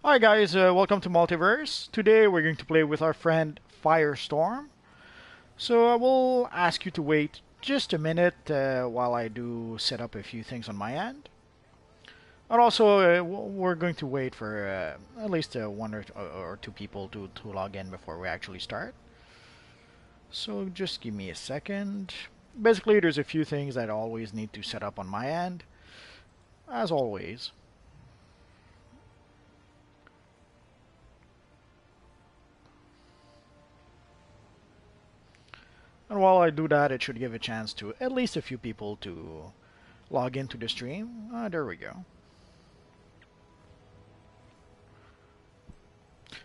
Hi guys, welcome to Multiverse. Today we're going to play with our friend Firestorm. So I will ask you to wait just a minute while I do set up a few things on my end. And also we're going to wait for at least one or two people to log in before we actually start. So just give me a second. Basically there's a few things that I always need to set up on my end, as always. And while I do that, it should give a chance to at least a few people to log into the stream. There we go.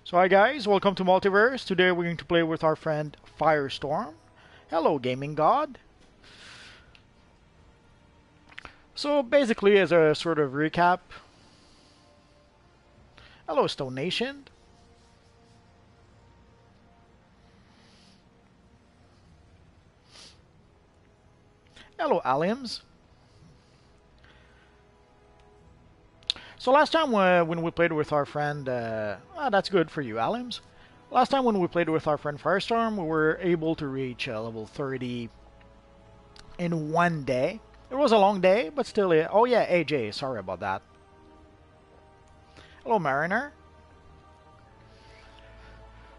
So hi guys, welcome to Multiverse. Today we're going to play with our friend Firestorm. Hello gaming god. So basically as a sort of recap. Hello Stone Nation. Hello Aliens. So last time when we played with our friend, that's good for you, Alims. Last time when we played with our friend Firestorm, we were able to reach level 30 in one day. It was a long day, but still, oh yeah, AJ, sorry about that. Hello, Mariner.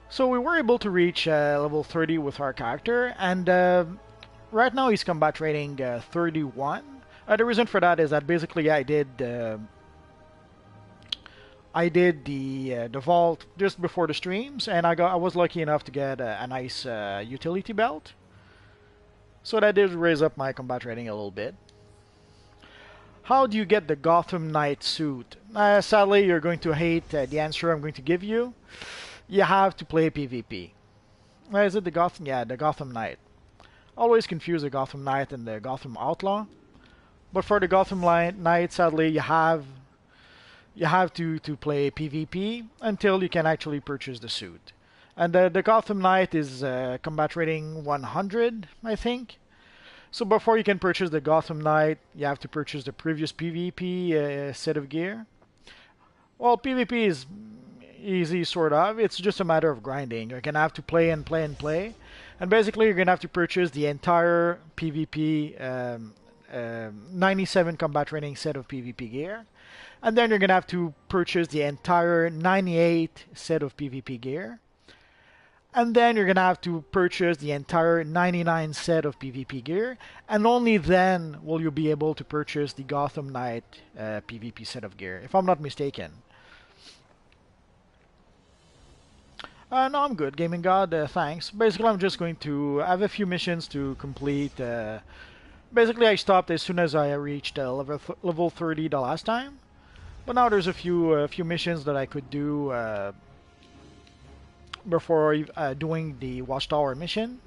So we were able to reach level 30 with our character, and right now he's combat rating 31. The reason for that is that basically I did the vault just before the streams, and I was lucky enough to get a nice utility belt, so that did raise up my combat rating a little bit. How do you get the Gotham Knight suit? Sadly, you're going to hate the answer I'm going to give you. You have to play PvP. Is it the Gotham? Yeah, the Gotham Knight. Always confuse the Gotham Knight and the Gotham Outlaw. But for the Gotham Knight, sadly, you have to play PvP until you can actually purchase the suit. And the Gotham Knight is combat rating 100, I think. So before you can purchase the Gotham Knight, you have to purchase the previous PvP set of gear. Well, PvP is easy, sort of. It's just a matter of grinding. You're going to have to play and play and play. And basically, you're going to have to purchase the entire PvP 97 combat training set of PvP gear. And then you're going to have to purchase the entire 98 set of PvP gear. And then you're going to have to purchase the entire 99 set of PvP gear. And only then will you be able to purchase the Gotham Knight PvP set of gear, if I'm not mistaken. No, I'm good, Gaming God, thanks. Basically, I'm just going to have a few missions to complete. Basically, I stopped as soon as I reached level 30 the last time. But now there's a few missions that I could do before doing the Watchtower mission.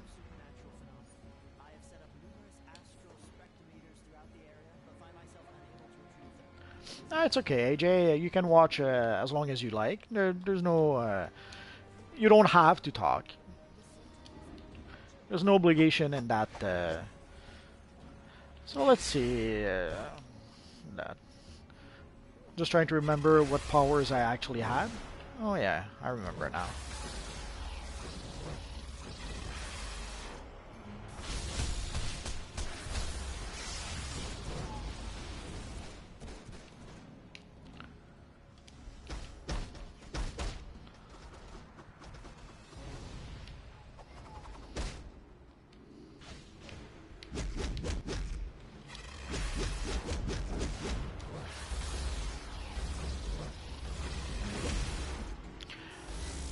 It's okay, AJ. You can watch as long as you like. There's no... you don't have to talk. There's no obligation in that. So let's see. That. Just trying to remember what powers I actually had. Oh yeah, I remember now.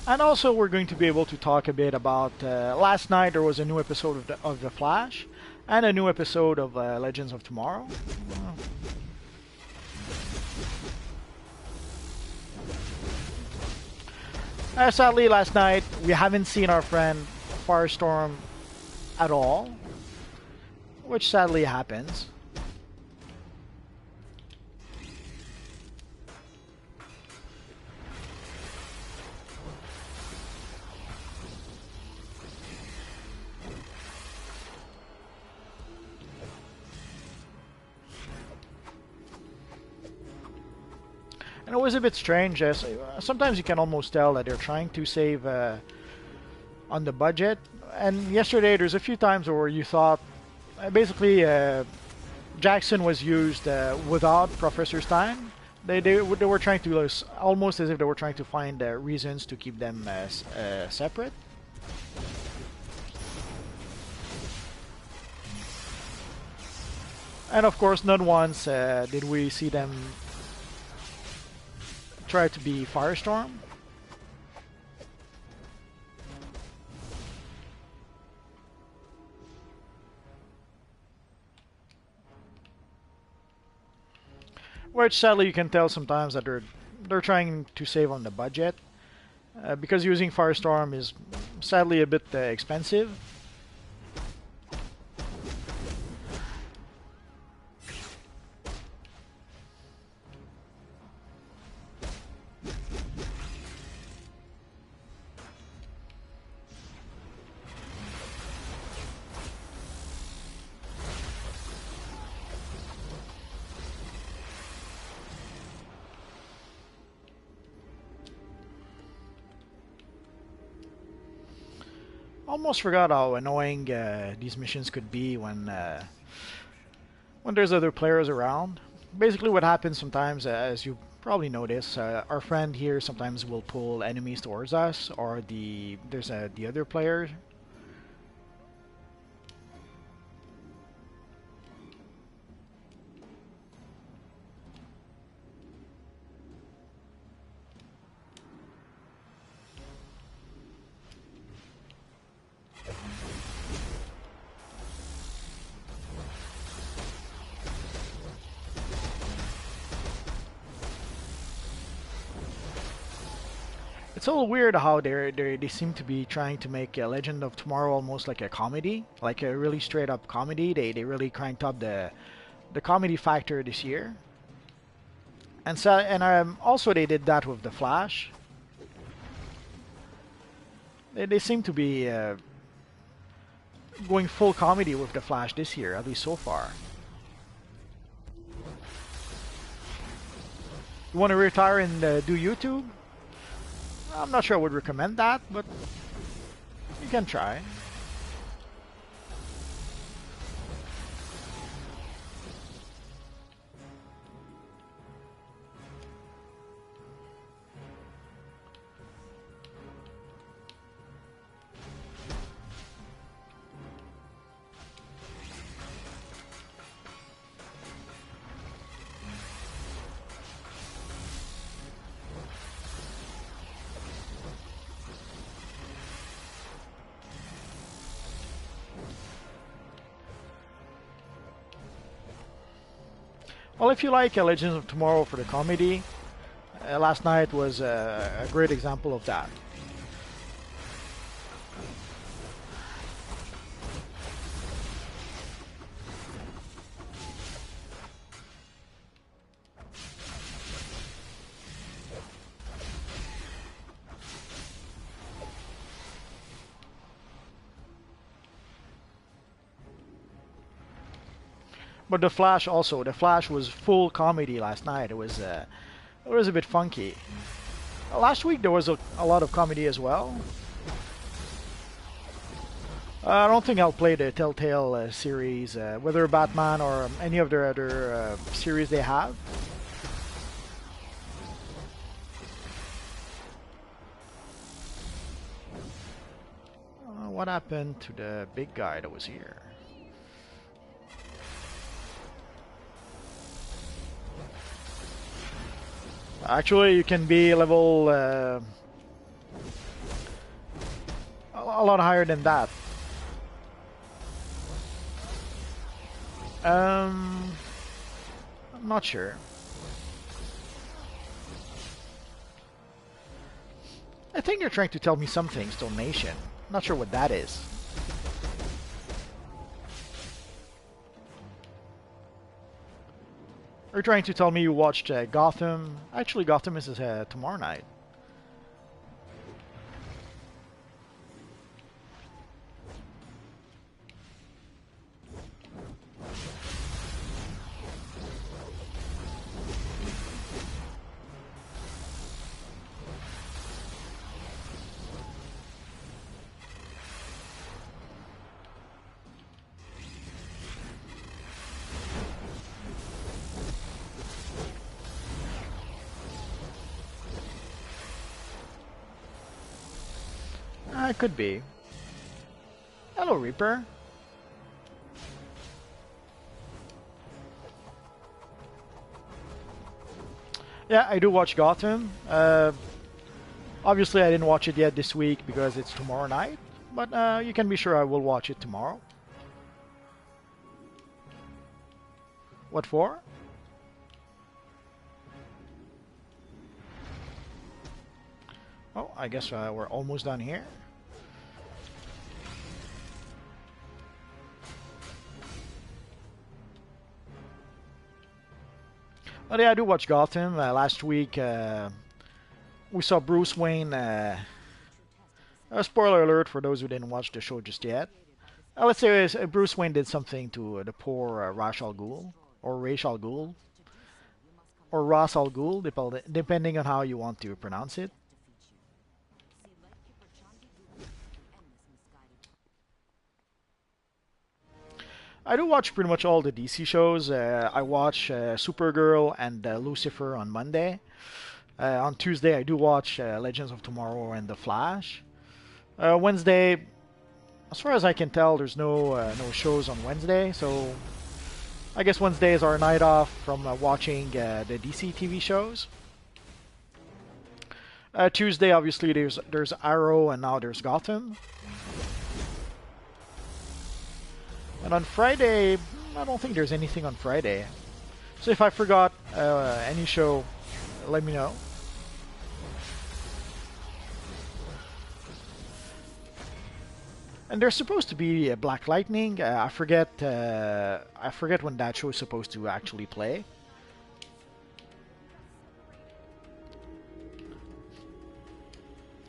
And also, we're going to be able to talk a bit about last night. There was a new episode of the Flash, and a new episode of Legends of Tomorrow. Sadly, last night we haven't seen our friend Firestorm at all, which sadly happens. And it was a bit strange. Sometimes you can almost tell that they're trying to save on the budget. And yesterday, there's a few times where you thought, basically, Jackson was used without Professor's time. They were trying to, almost as if they were trying to find reasons to keep them separate. And of course, not once did we see them try to be Firestorm. Which sadly you can tell sometimes that they're trying to save on the budget because using Firestorm is sadly a bit expensive. Almost forgot how annoying these missions could be when there's other players around. Basically, what happens sometimes, as you probably notice, our friend here sometimes will pull enemies towards us, or there's the other player. It's a little weird how they seem to be trying to make Legend of Tomorrow almost like a comedy, like a really straight up comedy. They really cranked up the comedy factor this year, and so also they did that with the Flash. They seem to be going full comedy with the Flash this year, at least so far. You want to retire and do YouTube? I'm not sure I would recommend that, but you can try. Well, if you like Legends of Tomorrow for the comedy, last night was a great example of that. But the Flash also, the Flash was full comedy last night. It was a bit funky. Last week there was a lot of comedy as well. I don't think I'll play the Telltale series, whether Batman or any of their other series they have. What happened to the big guy that was here? Actually, you can be level a lot higher than that. I'm not sure. I think you're trying to tell me something, Stone Nation. Not sure what that is. Are you trying to tell me you watched Gotham? Actually, Gotham is tomorrow night. It could be. Hello, Reaper. Yeah, I do watch Gotham. Obviously, I didn't watch it yet this week because it's tomorrow night, but you can be sure I will watch it tomorrow. What for? Oh, I guess we're almost done here. But yeah, I do watch Gotham. Last week, we saw Bruce Wayne. Spoiler alert for those who didn't watch the show just yet. Let's say Bruce Wayne did something to the poor Ra's al Ghul, or Ra's al Ghul, or Ra's al Ghul, depending on how you want to pronounce it. I do watch pretty much all the DC shows. I watch Supergirl and Lucifer on Monday. On Tuesday, I do watch Legends of Tomorrow and The Flash. Wednesday, as far as I can tell, there's no shows on Wednesday, so I guess Wednesday is our night off from watching the DC TV shows. Tuesday, obviously, there's Arrow, and now there's Gotham. And on Friday, I don't think there's anything on Friday. So if I forgot any show, let me know. And there's supposed to be Black Lightning. I forget when that show is supposed to actually play.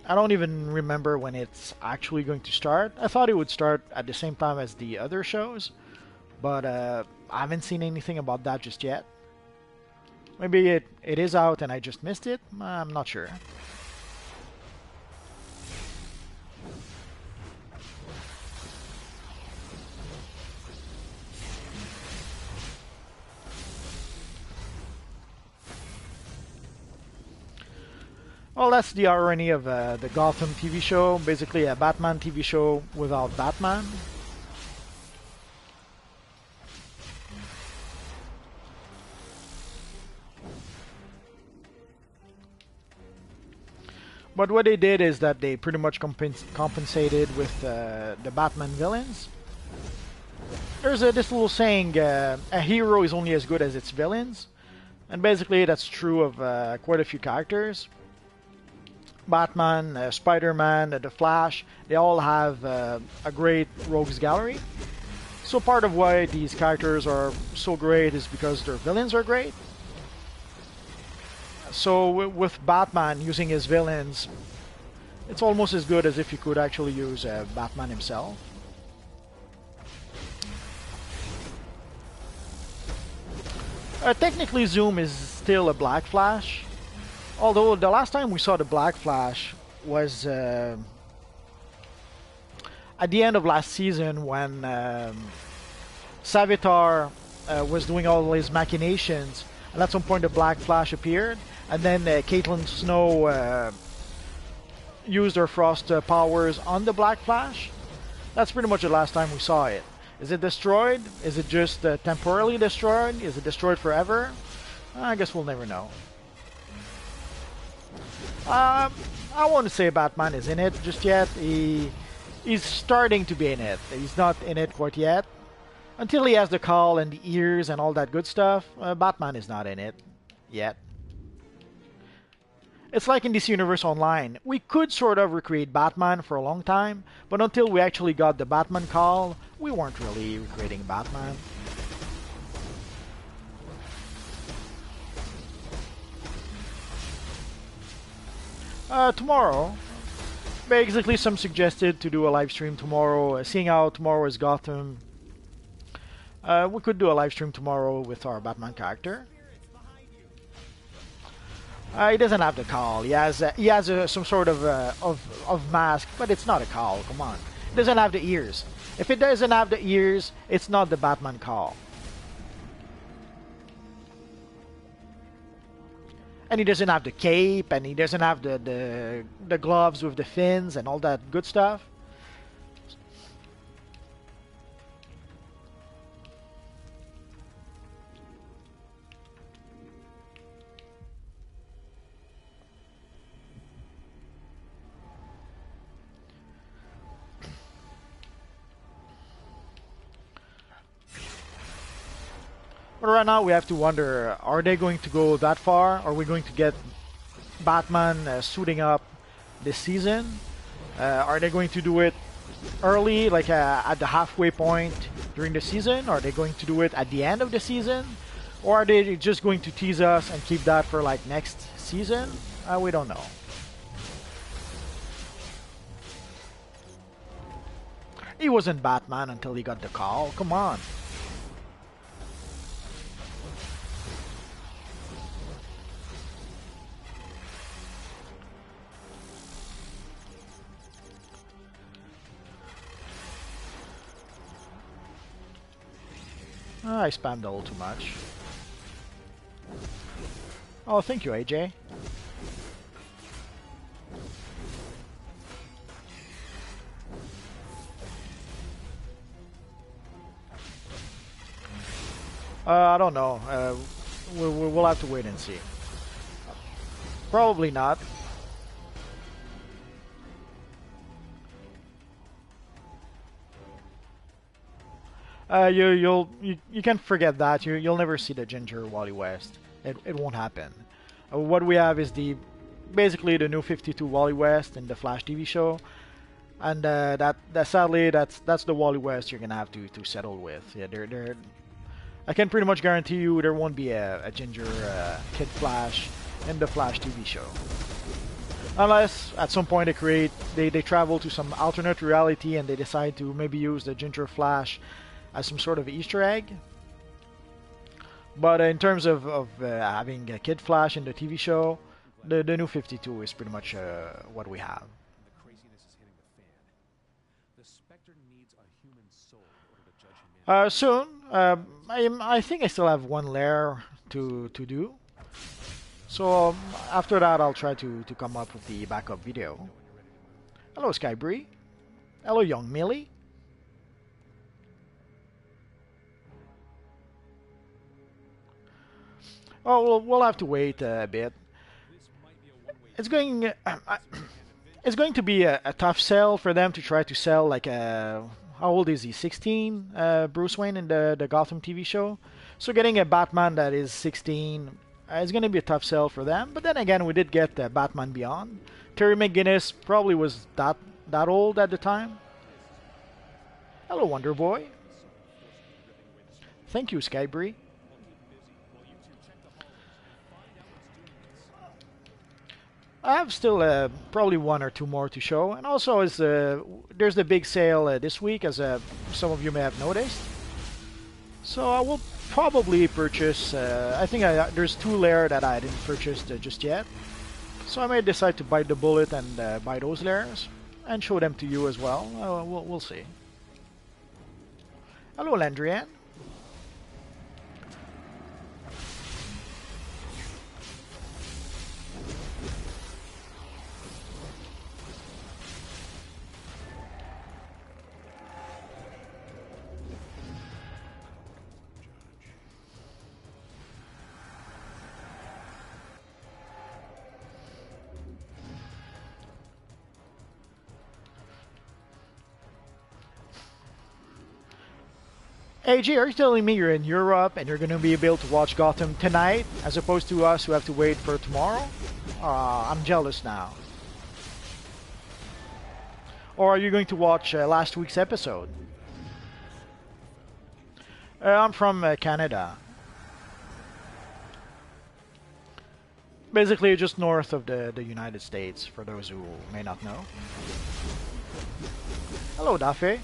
I don't even remember when it's actually going to start. I thought it would start at the same time as the other shows, but I haven't seen anything about that just yet. Maybe it is out and I just missed it. I'm not sure. Well, that's the irony of the Gotham TV show. Basically a Batman TV show without Batman. But what they did is that they pretty much compensated with the Batman villains. There's this little saying, a hero is only as good as its villains. And basically that's true of quite a few characters. Batman, Spider-Man, The Flash, they all have a great rogues gallery. So part of why these characters are so great is because their villains are great. So with Batman using his villains, it's almost as good as if you could actually use Batman himself. Technically Zoom is still a Black Flash. Although the last time we saw the Black Flash was at the end of last season when Savitar was doing all his machinations, and at some point the Black Flash appeared, and then Caitlin Snow used her frost powers on the Black Flash. That's pretty much the last time we saw it. Is it destroyed? Is it just temporarily destroyed? Is it destroyed forever? I guess we'll never know. I won't say Batman is in it just yet. He's starting to be in it. He's not in it quite yet. Until he has the call and the ears and all that good stuff, Batman is not in it yet. It's like in DC Universe Online. We could sort of recreate Batman for a long time, but until we actually got the Batman call, we weren't really recreating Batman. Tomorrow, basically some suggested to do a live stream tomorrow, seeing how tomorrow is Gotham. We could do a live stream tomorrow with our Batman character. He doesn't have the call. He has some sort of mask, but it's not a call. Come on, he doesn't have the ears. If it doesn't have the ears, it's not the Batman call. And he doesn't have the cape, and he doesn't have the gloves with the fins and all that good stuff. But right now we have to wonder, are they going to go that far? Are we going to get Batman suiting up this season? Are they going to do it early, like at the halfway point during the season? Are they going to do it at the end of the season? Or are they just going to tease us and keep that for like next season? We don't know. He wasn't Batman until he got the call. Come on. I spammed a little too much. Oh, thank you, AJ. I don't know. We'll have to wait and see. Probably not. You can forget that. You'll never see the Ginger Wally West. It won't happen. What we have is basically the new 52 Wally West in the Flash TV show, and that sadly that's the Wally West you're gonna have to settle with. Yeah, I can pretty much guarantee you there won't be a Ginger Kid Flash in the Flash TV show, unless at some point they travel to some alternate reality and they decide to maybe use the Ginger Flash as some sort of Easter egg. But in terms of having a Kid Flash in the TV show, the new 52 is pretty much what we have. The craziness is hitting the fan. The Spectre needs a human soul in order to judge humanity. Soon. I think I still have one lair to do. So after that, I'll try to come up with the backup video. Hello, Skybree. Hello, Young Millie. Oh, we'll have to wait a bit. It's going to be a tough sell for them to try to sell like how old is he? 16, Bruce Wayne in the Gotham TV show. So getting a Batman that is 16 is going to be a tough sell for them. But then again, we did get Batman Beyond. Terry McGinnis probably was that old at the time. Hello, Wonder Boy. Thank you, Skybree. I have still probably one or two more to show, and also there's the big sale this week, as some of you may have noticed. So I will probably purchase. I think there's two lair that I didn't purchase just yet, so I may decide to bite the bullet and buy those lairs and show them to you as well. We'll see. Hello, Landrian. AJ, are you telling me you're in Europe and you're going to be able to watch Gotham tonight, as opposed to us who have to wait for tomorrow? I'm jealous now. Or are you going to watch last week's episode? I'm from Canada. Basically just north of the United States, for those who may not know. Hello, Dafe.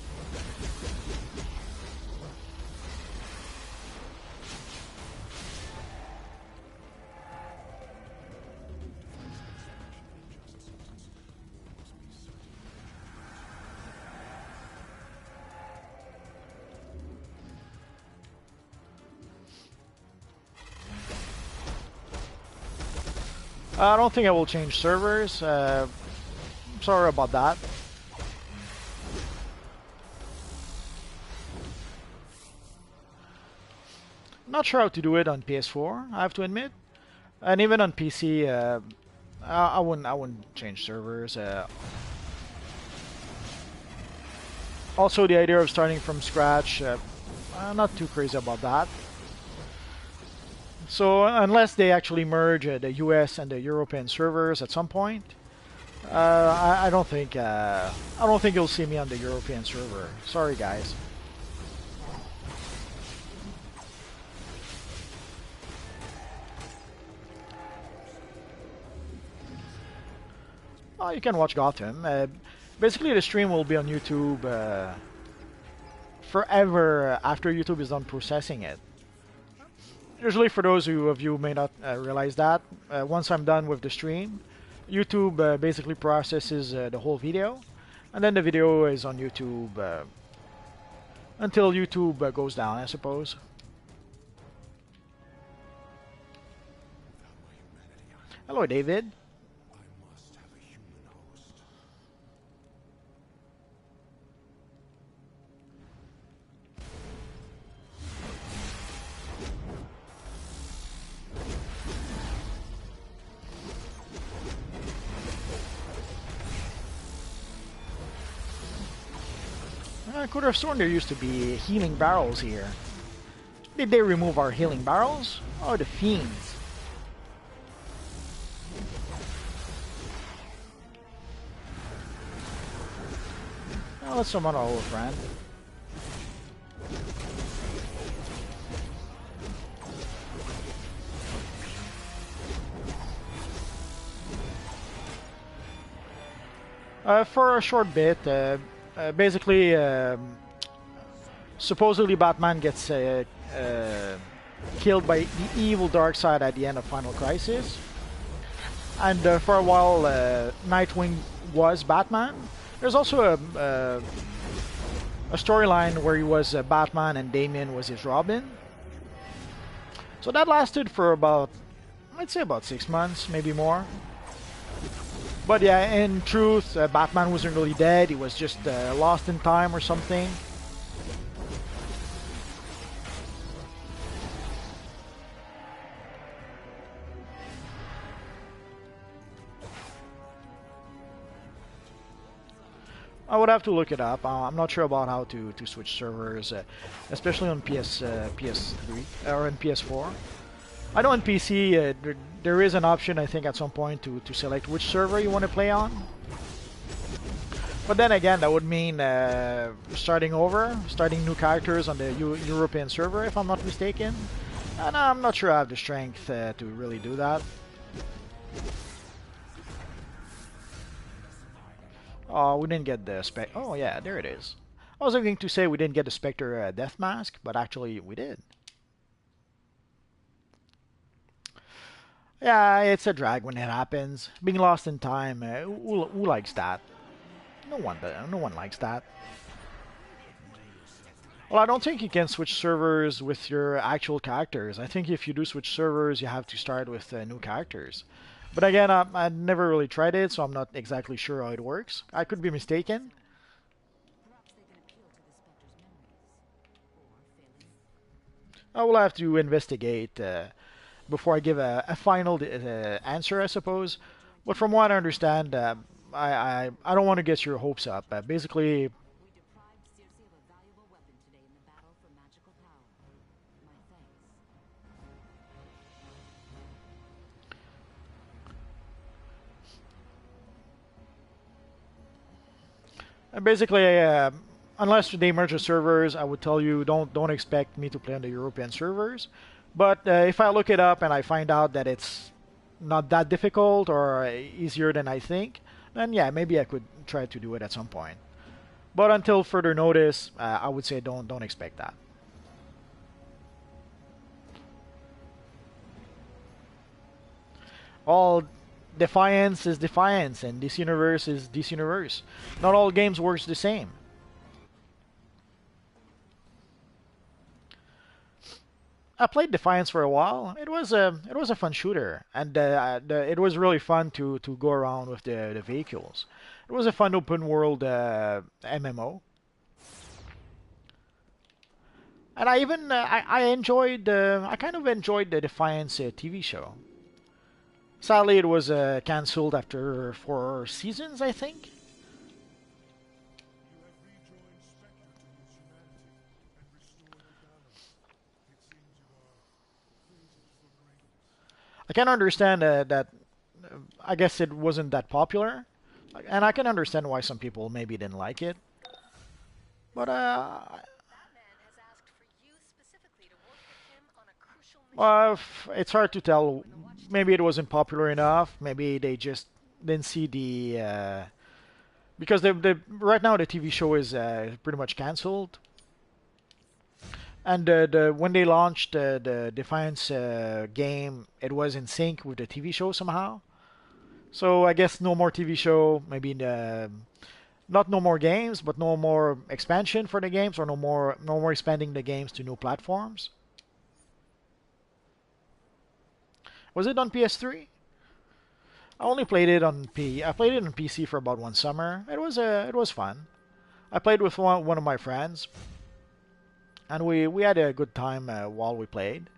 I don't think I will change servers. Sorry about that. Not sure how to do it on PS4, I have to admit. And even on PC, I wouldn't change servers. Also, the idea of starting from scratch, I'm not too crazy about that. So unless they actually merge the US and the European servers at some point, I don't think you'll see me on the European server. Sorry, guys. Oh, you can watch Gotham. Basically, the stream will be on YouTube forever after YouTube is done processing it. Usually, for those of you who may not realize that, once I'm done with the stream, YouTube basically processes the whole video, and then the video is on YouTube until YouTube goes down, I suppose. Hello, David. I could have sworn there used to be healing barrels here. Did they remove our healing barrels? Oh, the fiends. Oh, let's summon our old friend. For a short bit, basically, supposedly Batman gets killed by the evil Darkseid at the end of Final Crisis. And for a while, Nightwing was Batman. There's also a storyline where he was Batman and Damian was his Robin. So that lasted for about, I'd say about 6 months, maybe more. But yeah, in truth, Batman wasn't really dead. He was just lost in time or something. I would have to look it up. I'm not sure about how to switch servers, especially on PS3 or on PS4. I know on PC there is an option, I think, at some point to select which server you want to play on. But then again, that would mean starting new characters on the European server, if I'm not mistaken. And I'm not sure I have the strength to really do that. Oh, we didn't get the Spectre. Oh yeah, there it is. I was going to say we didn't get the Spectre death mask, but actually we did. Yeah, it's a drag when it happens. Being lost in time, who likes that? No one likes that. Well, I don't think you can switch servers with your actual characters. I think if you do switch servers, you have to start with new characters. But again, I never really tried it, so I'm not exactly sure how it works. I could be mistaken. I will have to investigate before I give a final answer, I suppose. But from what I understand, I don't want to get your hopes up. Basically, unless they merge the servers, I would tell you don't expect me to play on the European servers. But if I look it up and I find out that it's not that difficult or easier than I think, then yeah, maybe I could try to do it at some point. But until further notice, I would say don't expect that. All Defiance is Defiance, and this universe is this universe. Not all games works the same. I played Defiance for a while. It was a fun shooter, and it was really fun to go around with the vehicles. It was a fun open world MMO, and I even I enjoyed I kind of enjoyed the Defiance TV show. Sadly, it was cancelled after 4 seasons, I think. You have rejoined Spectre to his humanity and restored the balance. It seems you are fated for greatness. I can understand that. I guess it wasn't that popular, and I can understand why some people maybe didn't like it. But Batman has asked for you specifically to work with him on a crucial mission. it's hard to tell. Maybe it wasn't popular enough. Maybe they just didn't see the because the right now the TV show is pretty much cancelled. And the when they launched the Defiance game, it was in sync with the TV show somehow. So I guess no more TV show. Maybe not no more games, but no more expansion for the games, or no more expanding the games to new platforms. Was it on PS3? I only played it on P. I played it on PC for about one summer. It was fun. I played with one of my friends, and we had a good time while we played.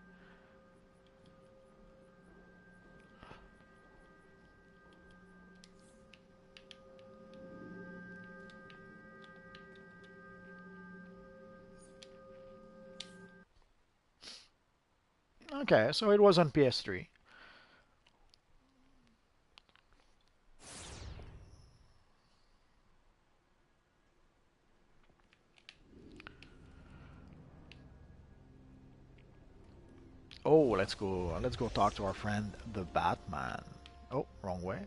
Okay, so it was on PS3. Oh, let's go. Let's go talk to our friend the Batman. Oh, wrong way.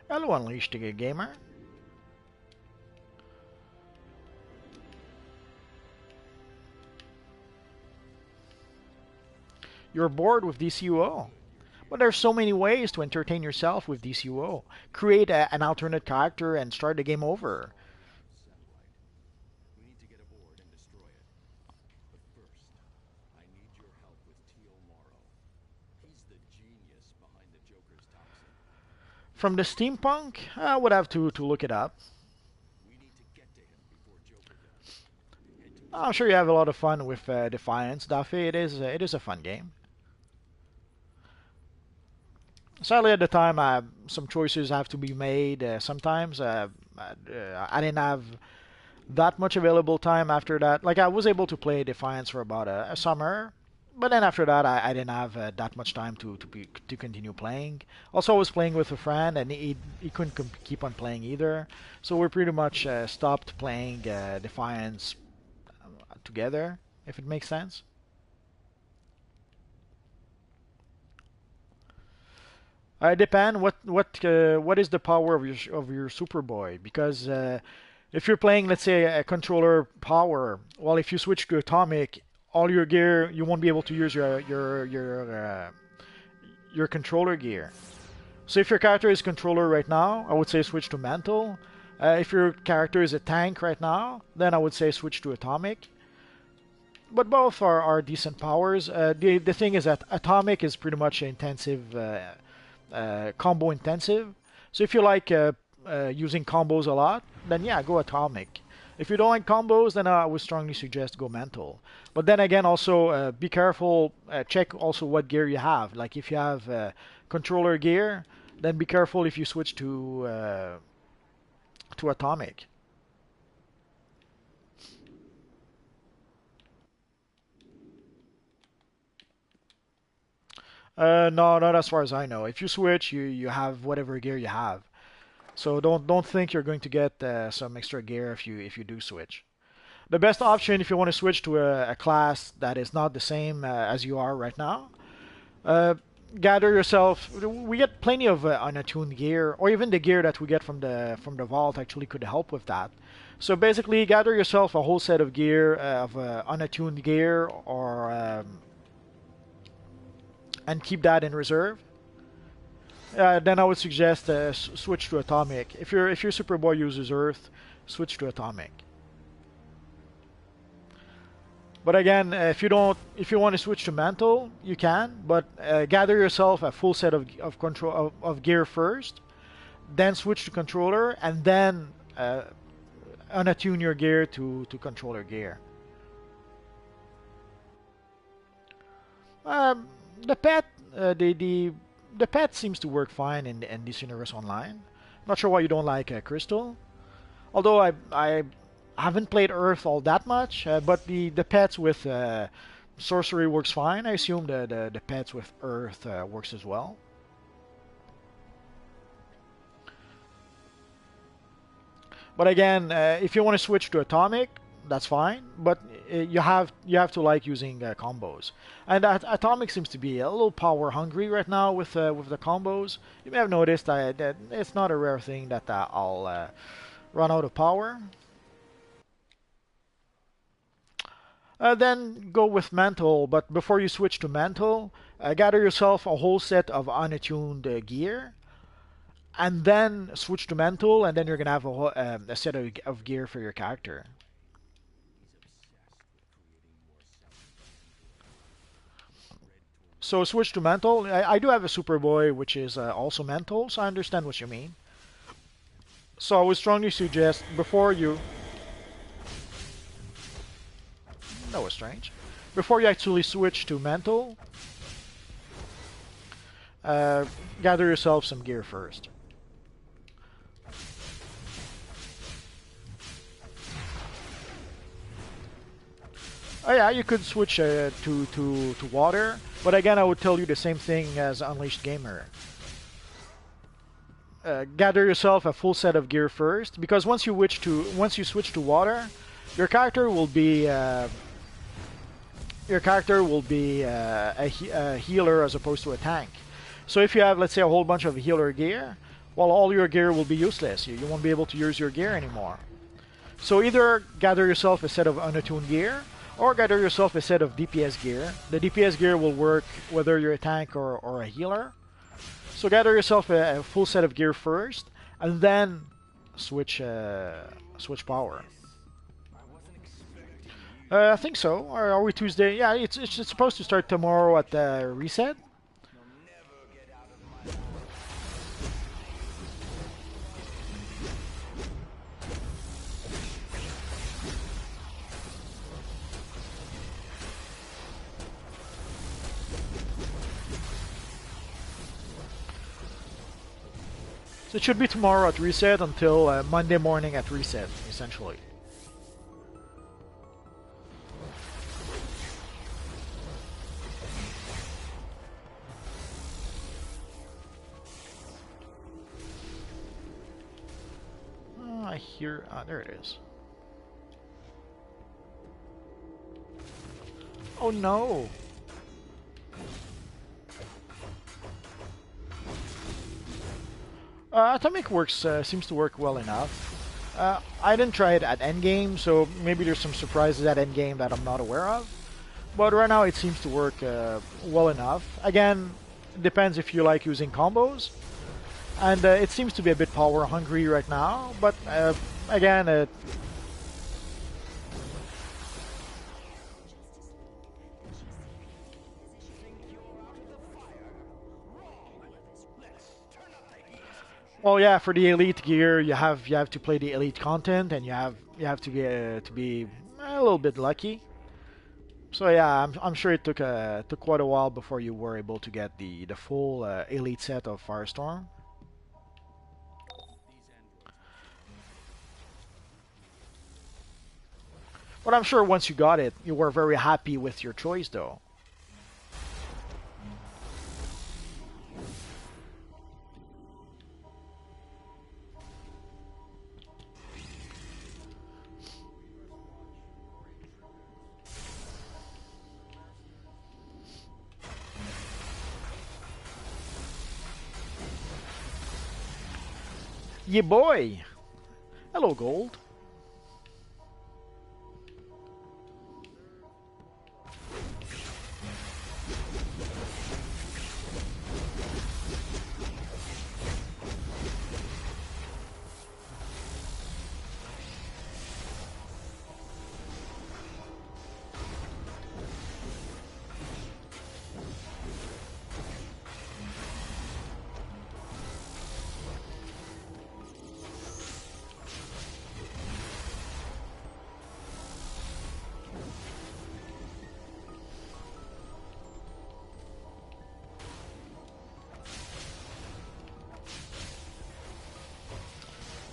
Hello, Unleashed Gamer. You're bored with DCUO. But there's so many ways to entertain yourself with DCUO. Create an alternate character and start the game over. Satellite. We need to get aboard and destroy it. But first, I need your help with Teal Morrow. He's the genius behind the Joker's toxin. From the steampunk, I would have to look it up. We need to get to him before Joker does. I'm sure you have a lot of fun with Defiance, Duffy. It is a fun game. Sadly, at the time, some choices have to be made. Sometimes I didn't have that much available time after that. Like I was able to play Defiance for about a summer, but then after that, I didn't have that much time to continue playing. Also, I was playing with a friend, and he couldn't keep on playing either. So we pretty much stopped playing Defiance together, if it makes sense. Depend what is the power of your Superboy, because if you're playing, let's say, a controller power, well, if you switch to atomic, all your gear, you won't be able to use your controller gear. So if your character is controller right now, I would say switch to mantle. If your character is a tank right now, then I would say switch to atomic. But both are decent powers. The thing is that atomic is pretty much intensive, combo intensive. So if you like using combos a lot, then yeah, go atomic. If you don't like combos, then I would strongly suggest go mental. But then again, also be careful. Check also what gear you have. Like if you have controller gear, then be careful if you switch to atomic. No, not as far as I know. If you switch, you have whatever gear you have. So don't think you're going to get some extra gear if you do switch. The best option if you want to switch to a class that is not the same as you are right now, uh, gather yourself. We get plenty of unattuned gear, or even the gear that we get from the vault actually could help with that. So basically, gather yourself a whole set of gear of unattuned gear, and keep that in reserve. Then I would suggest switch to atomic. If your Superboy uses Earth, switch to atomic. But again, if you want to switch to mantle, you can. But gather yourself a full set of gear first, then switch to controller, and then unattune your gear to controller gear. The pet, the pet seems to work fine in this universe online. Not sure why you don't like Crystal. Although I haven't played Earth all that much, but the pets with sorcery works fine. I assume the pets with Earth works as well. But again, if you want to switch to atomic, that's fine. But you have to like using combos. And atomic seems to be a little power hungry right now with the combos. You may have noticed that it's not a rare thing that I'll run out of power. Then go with mantle, but before you switch to mantle, gather yourself a whole set of unattuned gear, and then switch to mantle, and then you're gonna have a set of gear for your character. So switch to mantle. I do have a Superboy which is also mantle, so I understand what you mean. So I would strongly suggest before you... That was strange. Before you actually switch to mantle, gather yourself some gear first. Oh yeah, you could switch to water, but again I would tell you the same thing as Unleashed Gamer. Gather yourself a full set of gear first, because once you switch to water, your character will be a healer as opposed to a tank. So if you have, let's say, a whole bunch of healer gear, well, all your gear will be useless. You won't be able to use your gear anymore. So either gather yourself a set of unattuned gear, or gather yourself a set of DPS gear. The DPS gear will work whether you're a tank or a healer. So gather yourself a full set of gear first, and then switch power. I think so. Are we Tuesday? Yeah, it's supposed to start tomorrow at reset. So it should be tomorrow at reset until Monday morning at reset, essentially. I hear... there it is. Oh no! Atomic works seems to work well enough. I didn't try it at endgame, so maybe there's some surprises at endgame that I'm not aware of. But right now it seems to work well enough. Again, it depends if you like using combos. And it seems to be a bit power hungry right now, but again, well, yeah, for the elite gear, you have to play the elite content, and you have to be a little bit lucky. So yeah, I'm sure it took quite a while before you were able to get the full elite set of Firestorm. But I'm sure once you got it, you were very happy with your choice, though. Yeah, boy! Hello, Gold.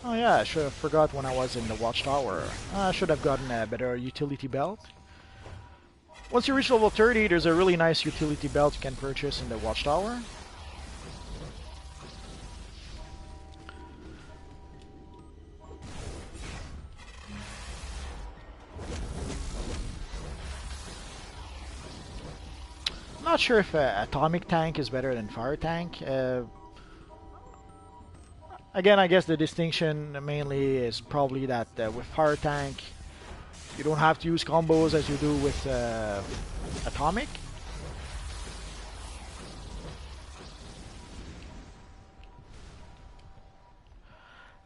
Oh yeah, I should have forgot when I was in the watchtower. I should have gotten a better utility belt. Once you reach level 30, there's a really nice utility belt you can purchase in the watchtower. I'm not sure if atomic tank is better than fire tank. Again, I guess the distinction mainly is probably that with fire tank, you don't have to use combos as you do with atomic.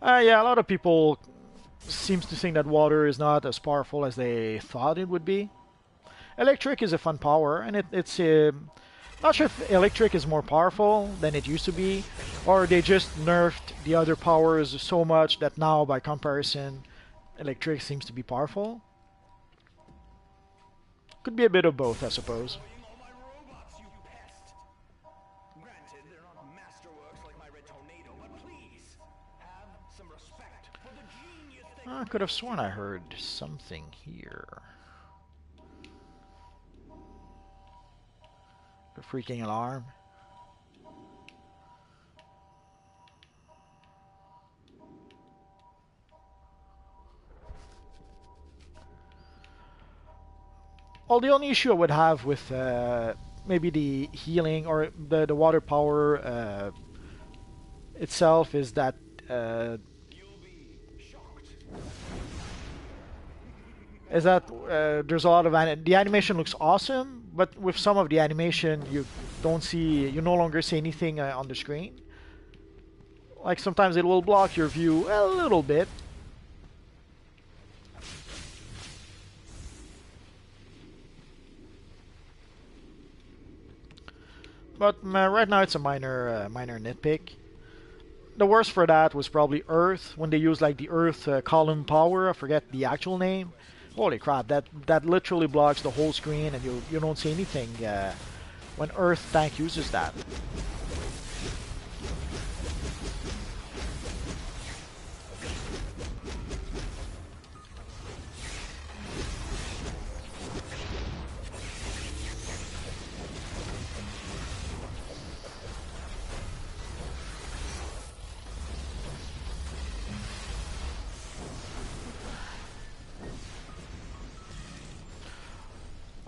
Yeah, a lot of people seems to think that water is not as powerful as they thought it would be. Electric is a fun power, and it's not sure if electric is more powerful than it used to be, or they just nerfed the other powers so much that now, by comparison, electric seems to be powerful. Could be a bit of both, I suppose. I could have sworn I heard something here. A freaking alarm. Well, the only issue I would have with maybe the healing or the water power itself is that there's a lot of the animation looks awesome, but with some of the animation you no longer see anything on the screen. Like sometimes it will block your view a little bit. But right now it's a minor nitpick. The worst for that was probably Earth, when they used like the Earth column power. I forget the actual name. Holy crap! That literally blocks the whole screen, and you don't see anything when Earth tank uses that.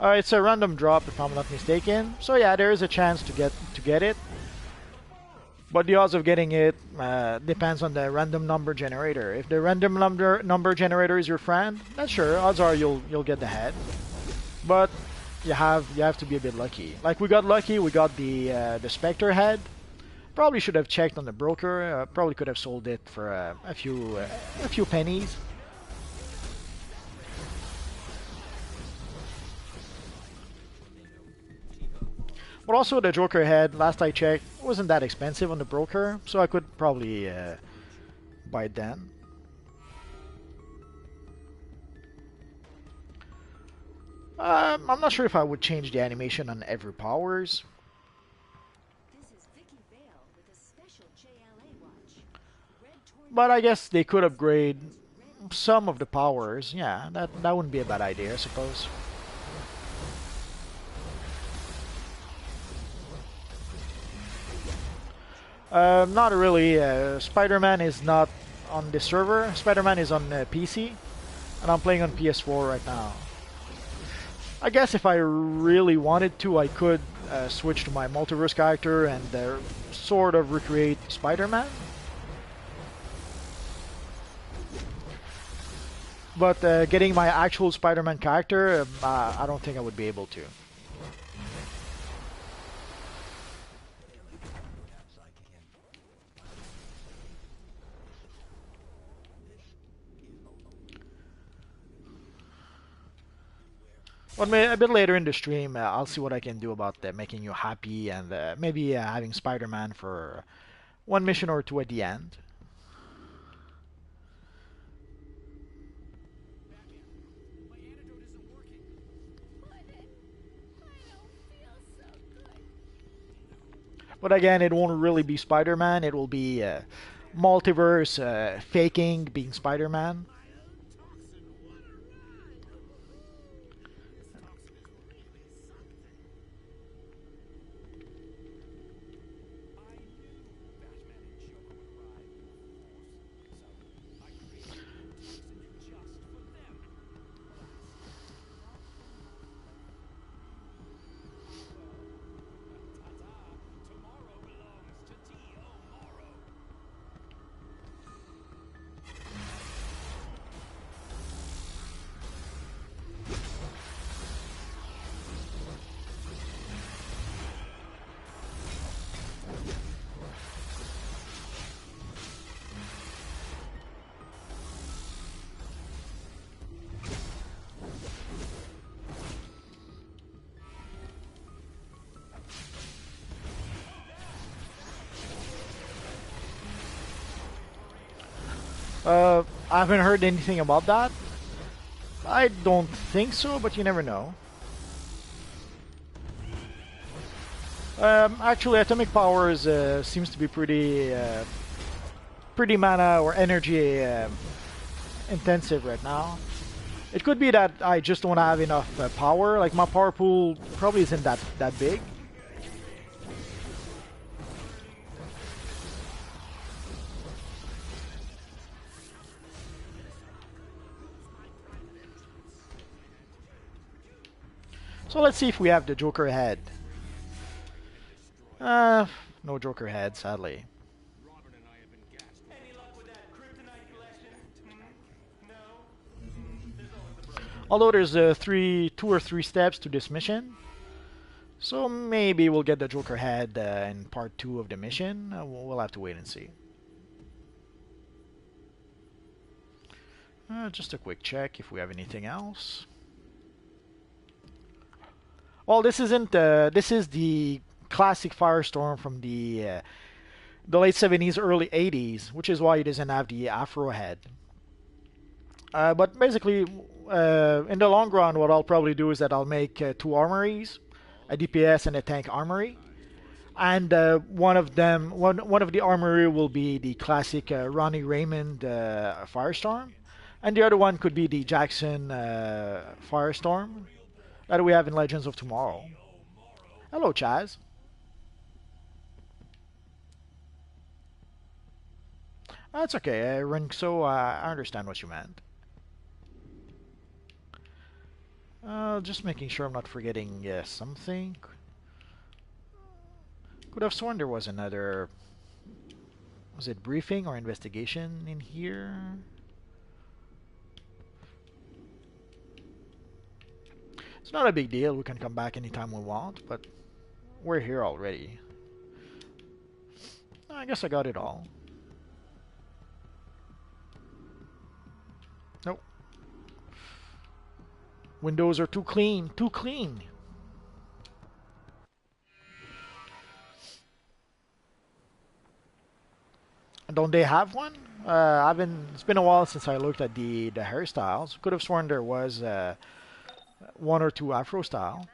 It's a random drop if I'm not mistaken. So yeah, there is a chance to get it. But the odds of getting it depends on the random number generator. If the random number generator is your friend, then sure, odds are you'll get the head. But you have to be a bit lucky. Like we got lucky, we got the Spectre head. Probably should have checked on the broker. Probably could have sold it for a few pennies. But also the Joker head, last I checked, wasn't that expensive on the broker, so I could probably buy it then. I'm not sure if I would change the animation on every powers. But I guess they could upgrade some of the powers. Yeah, that wouldn't be a bad idea, I suppose. Not really. Spider-Man is not on the server. Spider-Man is on PC, and I'm playing on PS4 right now. I guess if I really wanted to, I could switch to my multiverse character and sort of recreate Spider-Man. But getting my actual Spider-Man character, I don't think I would be able to. Well, a bit later in the stream, I'll see what I can do about making you happy and maybe having Spider-Man for one mission or two at the end. But again, it won't really be Spider-Man. It will be multiverse faking being Spider-Man. I haven't heard anything about that. I don't think so, but you never know. Actually, atomic powers seems to be pretty mana or energy intensive right now. It could be that I just don't have enough power. Like my power pool probably isn't that big. So let's see if we have the Joker head. No Joker head, sadly. Robert and I have been gassed. Any luck with that kryptonite collection? No? Although there's two or three steps to this mission. So maybe we'll get the Joker head in part 2 of the mission. We'll have to wait and see. Just a quick check if we have anything else. Well, this isn't. This is the classic Firestorm from the late 70s, early 80s, which is why it doesn't have the Afro head. But basically, in the long run, what I'll probably do is that I'll make 2 armories, a DPS and a tank armory, and one of the armory will be the classic Ronnie Raymond Firestorm, and the other one could be the Jackson Firestorm that we have in Legends of Tomorrow. Hello, Chaz. That's okay, Rinxo, I understand what you meant. Just making sure I'm not forgetting something. Could have sworn there was another... Was it briefing or investigation in here? It's not a big deal, we can come back anytime we want, but we're here already. I guess I got it all. Nope. Windows are too clean, too clean. Don't they have one? It's been a while since I looked at the hairstyles. Could have sworn there was 1 or 2 Afro style,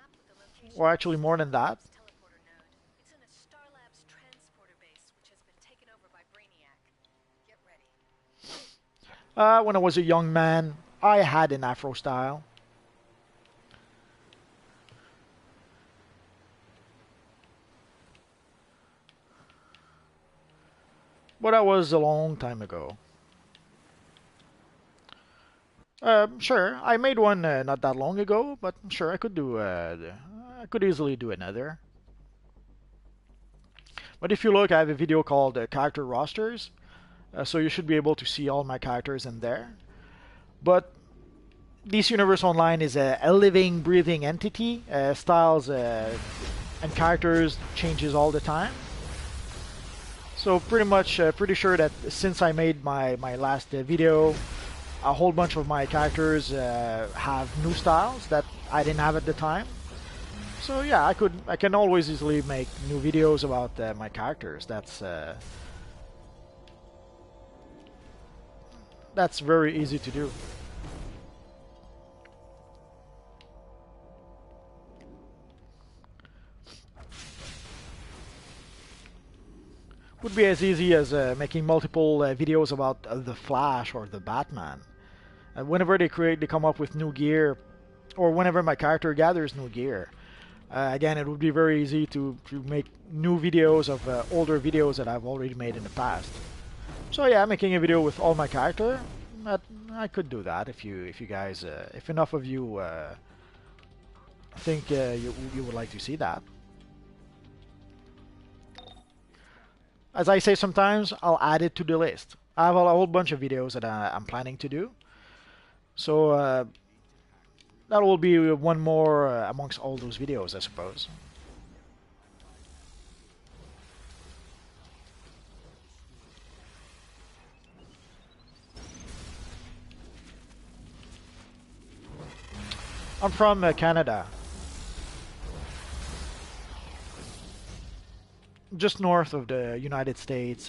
or actually more than that. Teleporter node. It's in a Star Labs transporter base, which has been taken over by Brainiac. Get ready. When I was a young man, I had an Afro style. But that was a long time ago. Sure, I made one not that long ago, but sure, I could easily do another. But if you look, I have a video called Character Rosters, so you should be able to see all my characters in there. But DC Universe Online is a living, breathing entity. Styles and characters changes all the time. So pretty sure that since I made my last video, a whole bunch of my characters have new styles that I didn't have at the time. So yeah, I can always easily make new videos about my characters. That's very easy to do. would be as easy as making multiple videos about the Flash or the Batman. Whenever they come up with new gear, or whenever my character gathers new gear, again, it would be very easy to make new videos of older videos that I've already made in the past. So yeah, making a video with all my character, I could do that if you guys, if enough of you think you would like to see that. As I say sometimes, I'll add it to the list. I have a whole bunch of videos that I'm planning to do. So that will be one more amongst all those videos, I suppose. I'm from Canada. Just north of the United States.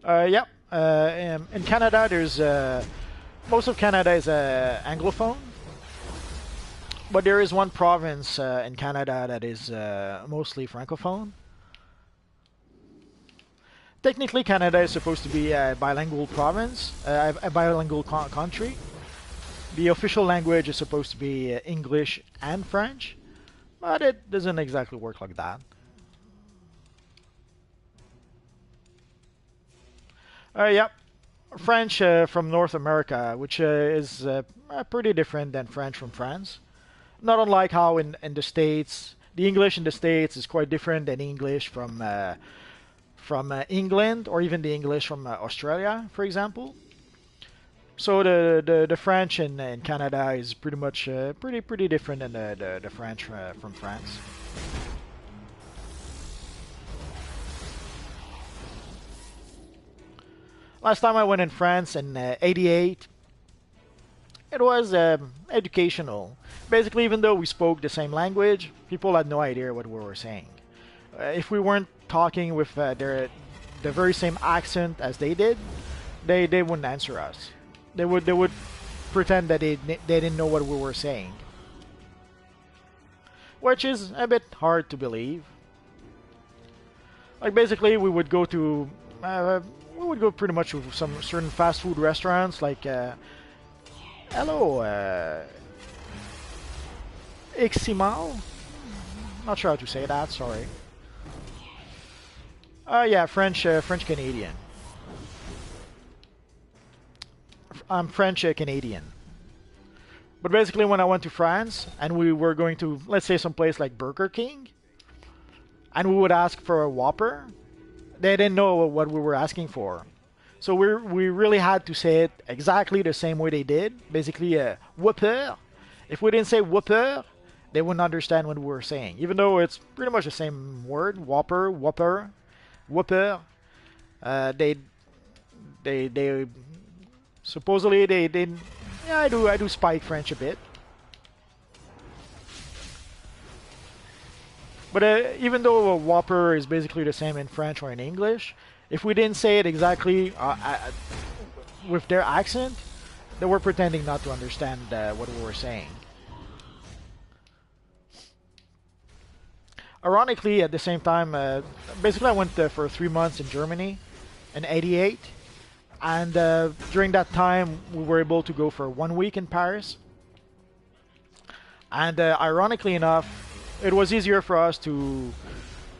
Yeah. In Canada, there's most of Canada is Anglophone, but there is one province in Canada that is mostly Francophone. Technically, Canada is supposed to be a bilingual province, a bilingual country. The official language is supposed to be English and French, but it doesn't exactly work like that. Yeah, French from North America, which is pretty different than French from France. Not unlike how in the States, the English in the States is quite different than English from England, or even the English from Australia, for example. So the French in Canada is pretty much pretty different than the French from France. Last time I went in France in '88, it was educational. Basically, even though we spoke the same language, people had no idea what we were saying. If we weren't talking with the very same accent as they did, they wouldn't answer us. They would pretend that they didn't know what we were saying, which is a bit hard to believe. Like basically, we would go pretty much to some certain fast food restaurants, like hello, Iximal. Not sure how to say that. Sorry. Yeah, French Canadian. I'm French Canadian. But basically, when I went to France and we were going to, let's say, some place like Burger King, and we would ask for a Whopper, they didn't know what we were asking for. So we really had to say it exactly the same way they did. Basically, Whopper. If we didn't say Whopper, they wouldn't understand what we were saying. Even though it's pretty much the same word, Whopper, Whopper, Whopper. They supposedly they didn't. Yeah, I do spike French a bit. But even though a Whopper is basically the same in French or in English, if we didn't say it exactly with their accent, they were pretending not to understand what we were saying. Ironically, at the same time, basically I went for 3 months in Germany in '88, and during that time we were able to go for 1 week in Paris. And ironically enough, it was easier for us to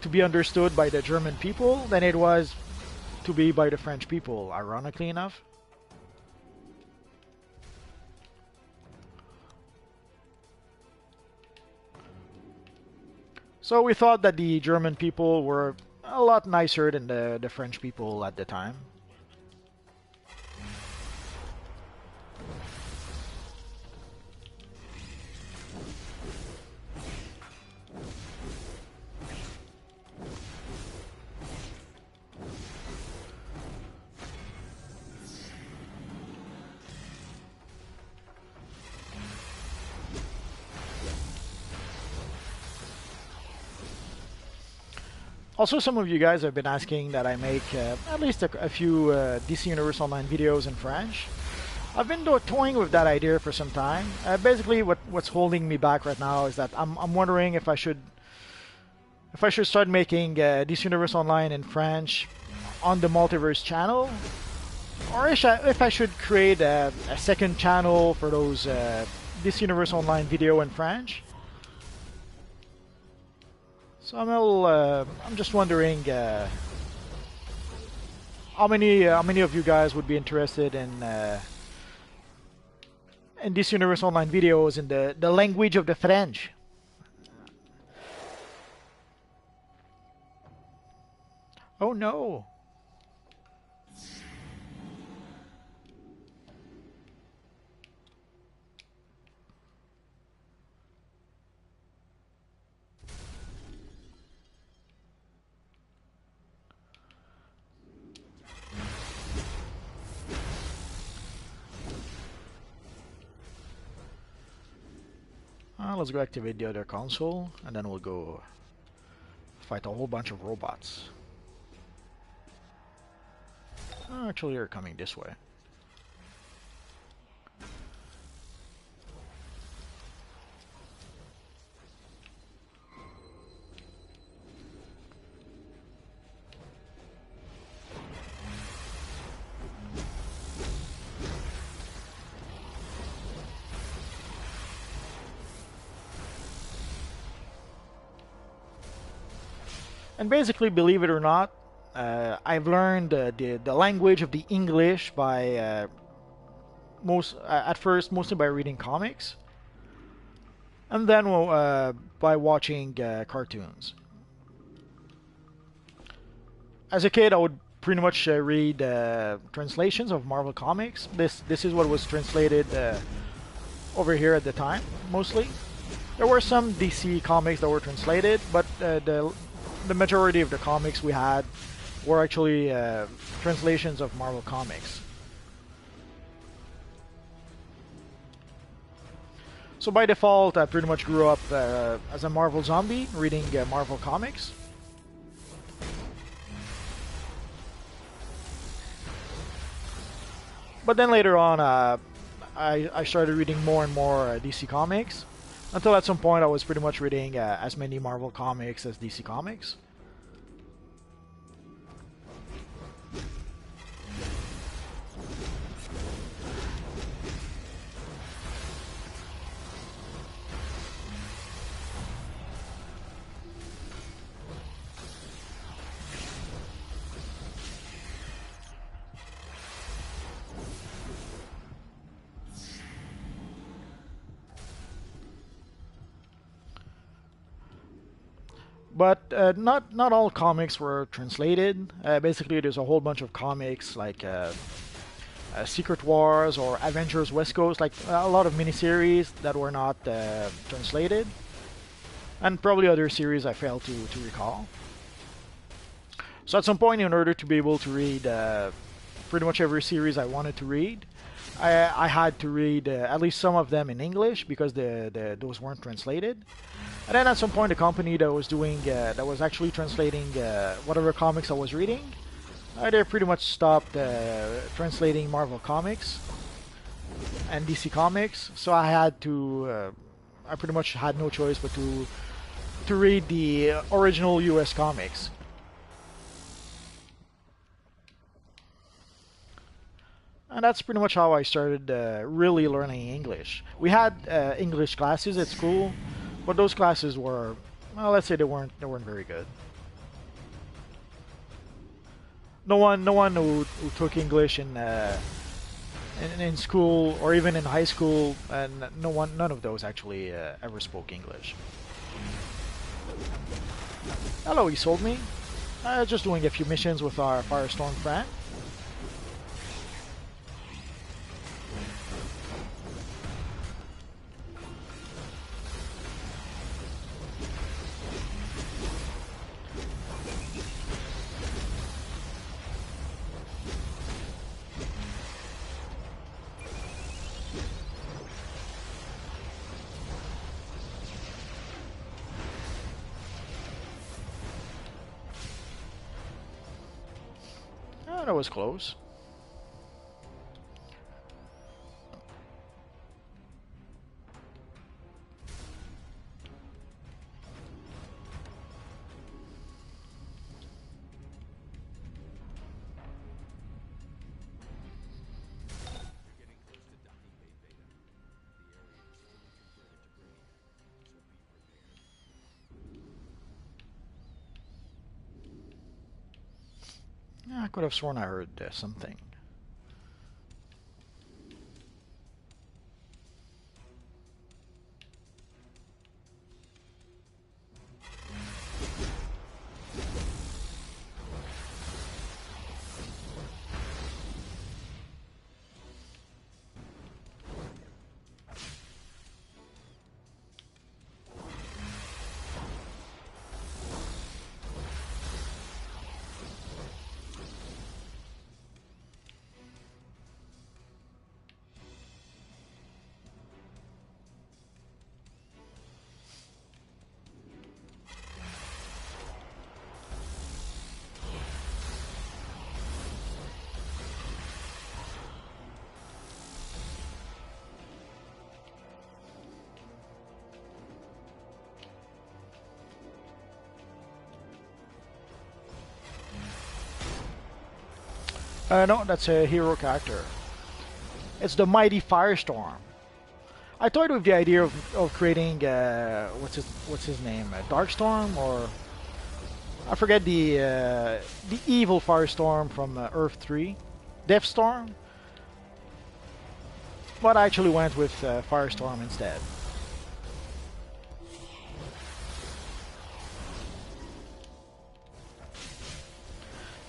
be understood by the German people than it was to be by the French people, ironically enough. So we thought that the German people were a lot nicer than the French people at the time. Also, some of you guys have been asking that I make at least a few DC Universe Online videos in French. I've been toying with that idea for some time. Basically, what's holding me back right now is that I'm wondering if I should start making DC Universe Online in French on the Multiverse channel, or if I should create a second channel for those DC Universe Online video in French. So I'm just wondering how many of you guys would be interested in DC Universe Online videos in the language of the French. Oh no! Let's go activate the other console, and then we'll go fight a whole bunch of robots. Oh, actually, they're coming this way. And basically, believe it or not, I've learned the language of the English by at first mostly by reading comics, and then by watching cartoons. As a kid, I would pretty much read translations of Marvel comics. This is what was translated over here at the time, mostly. There were some DC comics that were translated, but the majority of the comics we had were actually translations of Marvel comics. So by default, I pretty much grew up as a Marvel zombie, reading Marvel comics. But then later on, I started reading more and more DC comics, until at some point I was pretty much reading as many Marvel comics as DC comics. But not all comics were translated. Basically, there's a whole bunch of comics like Secret Wars or Avengers West Coast, like a lot of miniseries that were not translated, and probably other series I failed to recall. So at some point, in order to be able to read pretty much every series I wanted to read, I had to read at least some of them in English because those weren't translated. And then at some point, the company that was doing that was actually translating whatever comics I was reading, they pretty much stopped translating Marvel comics and DC comics. So I had to, I pretty much had no choice but to read the original US comics. And that's pretty much how I started really learning English. We had English classes at school, but those classes were, well, let's say they weren't very good. No one who took English in school or even in high school, and none of those actually ever spoke English. Hello, he sold me. Just doing a few missions with our FireStorm friend. Oh, that was close. You're getting close to docking bay Beta. The area is fully converted to brain, so be prepared. Yeah, I could have sworn I heard something. No, that's a hero character. It's the mighty Firestorm. I toyed with the idea of creating what's his name, Darkstorm, or I forget the evil Firestorm from Earth 3, Deathstorm. But I actually went with Firestorm instead.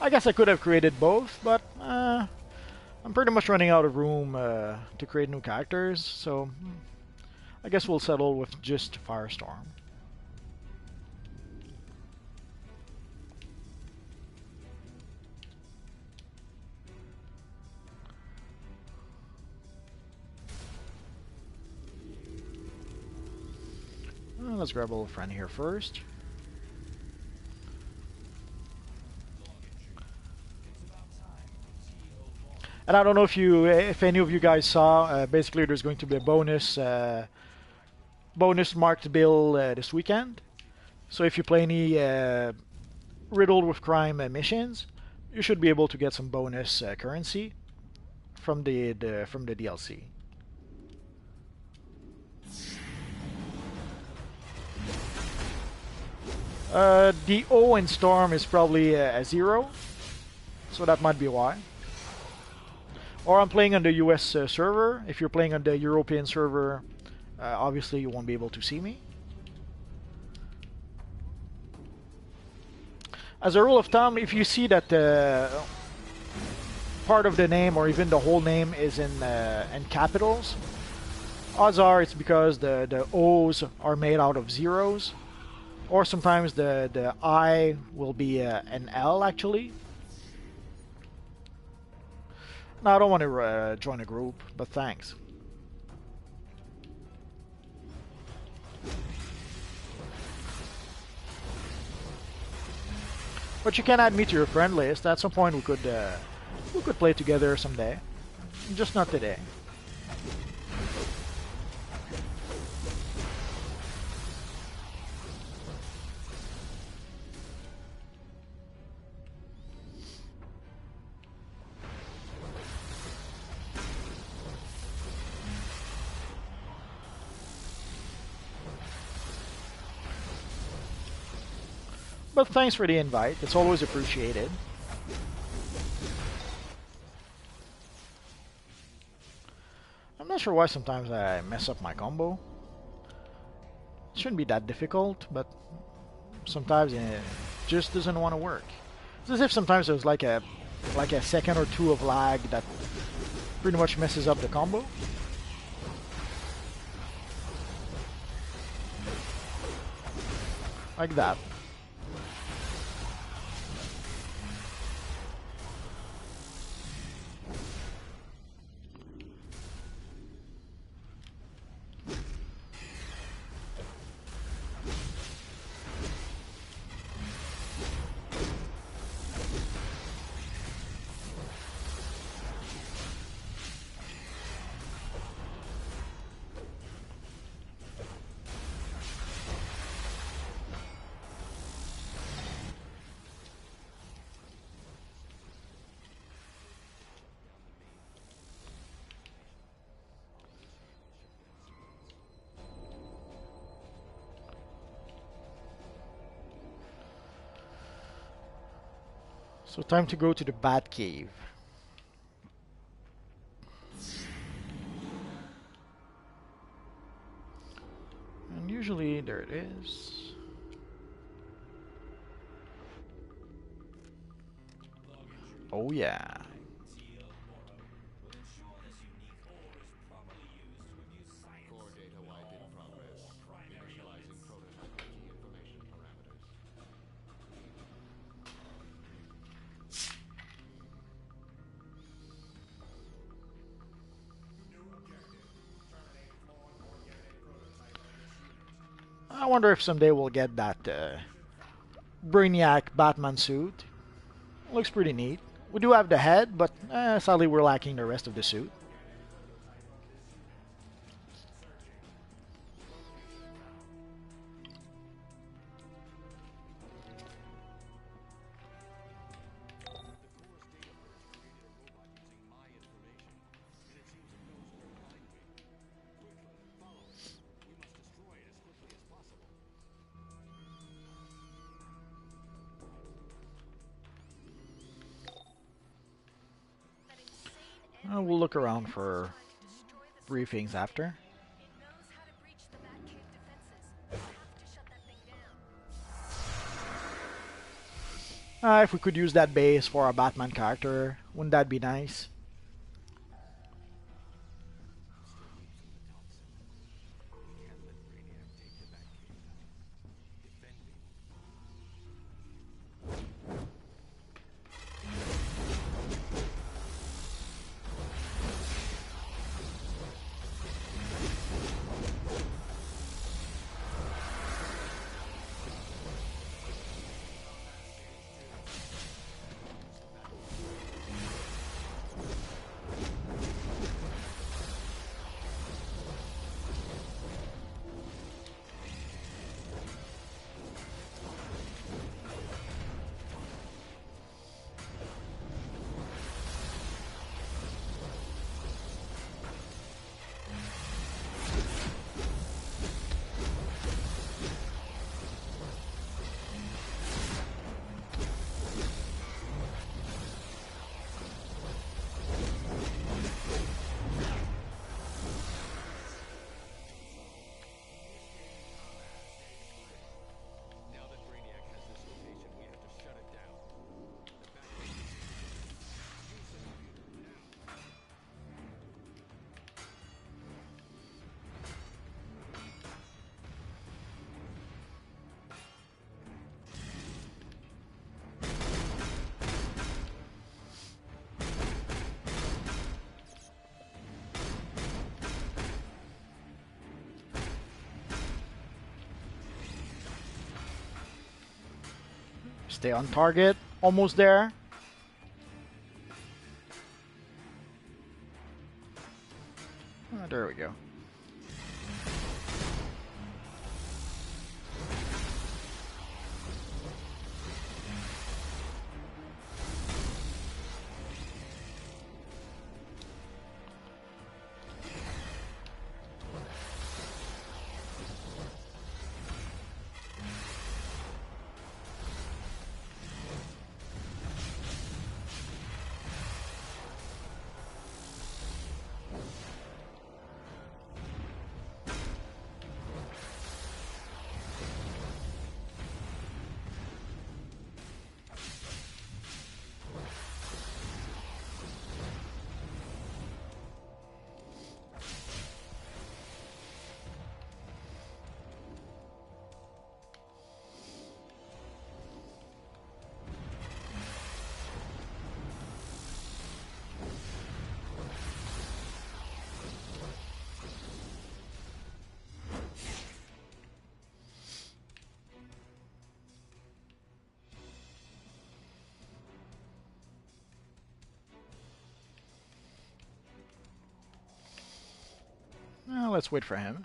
I guess I could have created both, but I'm pretty much running out of room to create new characters, so I guess we'll settle with just Firestorm. Let's grab a little friend here first. And I don't know if any of you guys saw. Basically, there's going to be a bonus marked bill this weekend. So if you play any riddled with crime missions, you should be able to get some bonus currency from the DLC. The O in Storm is probably a 0, so that might be why. Or I'm playing on the US server. If you're playing on the European server, obviously you won't be able to see me. As a rule of thumb, if you see that part of the name or even the whole name is in capitals, odds are it's because the O's are made out of zeros. Or sometimes the I will be an L actually. No, I don't want to join a group, but thanks. But you can add me to your friend list. At some point we could play together someday. Just not today. But thanks for the invite. It's always appreciated. I'm not sure why sometimes I mess up my combo. It shouldn't be that difficult, but sometimes it just doesn't want to work. It's as if sometimes there's like a second or two of lag that pretty much messes up the combo. Like that. So time to go to the Bat Cave. And usually there it is. Oh yeah. Core data wipe in progress. Initializing prototype key information parameters. I wonder if someday we'll get that Brainiac Batman suit. Looks pretty neat. We do have the head, but sadly we're lacking the rest of the suit. We'll look around for briefings after. It knows how to breach the Batcave defenses. We have to shut that thing down. If we could use that base for a Batman character, wouldn't that be nice? Stay on target. Almost there. There we go. Let's wait for him.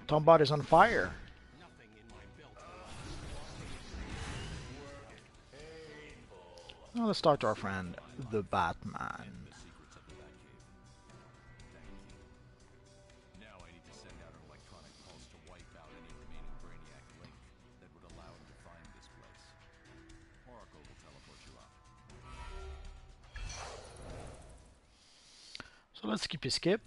Tombot is on fire. Nothing in my belt. Now let's talk to our friend, the Batman. The secrets of the Batcave. Thank you. Now I need to send out an electronic pulse to wipe out any remaining Brainiac link that would allow him to find this place. Oracle will teleport you out. So let's skip a skip.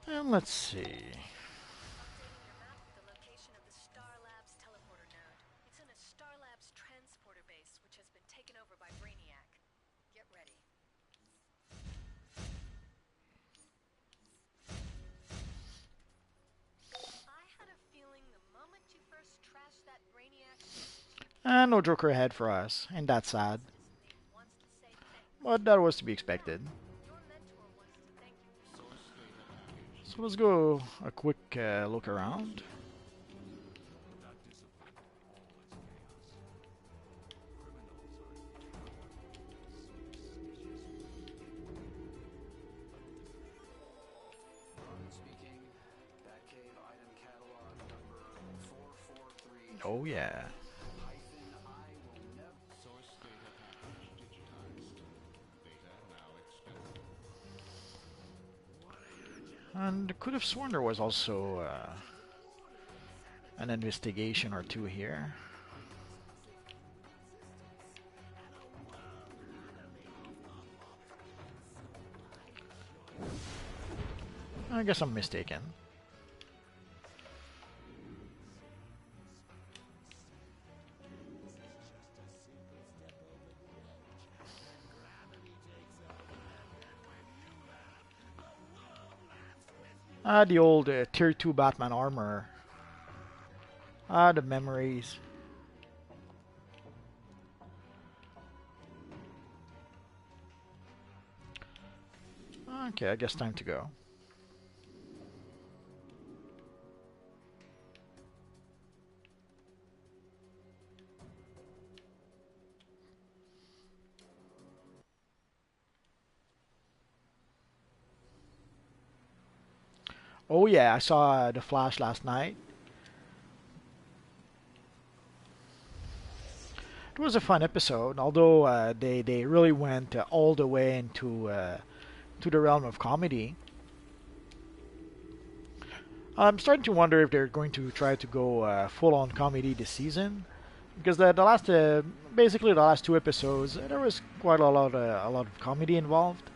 And let's see. Updating your map with the location of the Star Labs teleporter node. It's in a Star Labs transporter base, which has been taken over by Brainiac. Get ready. I had a feeling the moment you first trashed that Brainiac, And no Joker ahead for us, and that's sad. this thing wants to say thank you. But that was to be expected. Your mentor wants to thank you. So let's go a quick look around. Without discipline, all is chaos. Criminals Ron speaking. Batcave item catalog number 443. Oh yeah. Hyphen I will never. Source data package digitized. Data now expendable. And could have sworn there was also an investigation or two here. I guess I'm mistaken. Ah, the old Tier 2 Batman armor. Ah, the memories. Okay, I guess time to go. Oh yeah, I saw The Flash last night. It was a fun episode, although they really went all the way into to the realm of comedy. I'm starting to wonder if they're going to try to go full-on comedy this season, because the last basically the last two episodes there was quite a lot of comedy involved.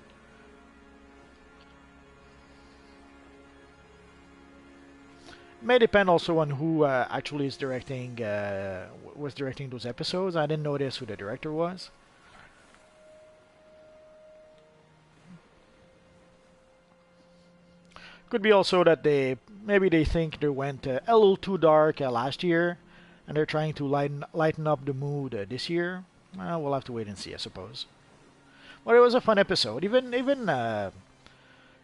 May depend also on who actually is directing was directing those episodes. I didn't notice who the director was. Could be also that maybe they think they went a little too dark last year, and they're trying to lighten up the mood this year. We'll have to wait and see, I suppose. But it was a fun episode.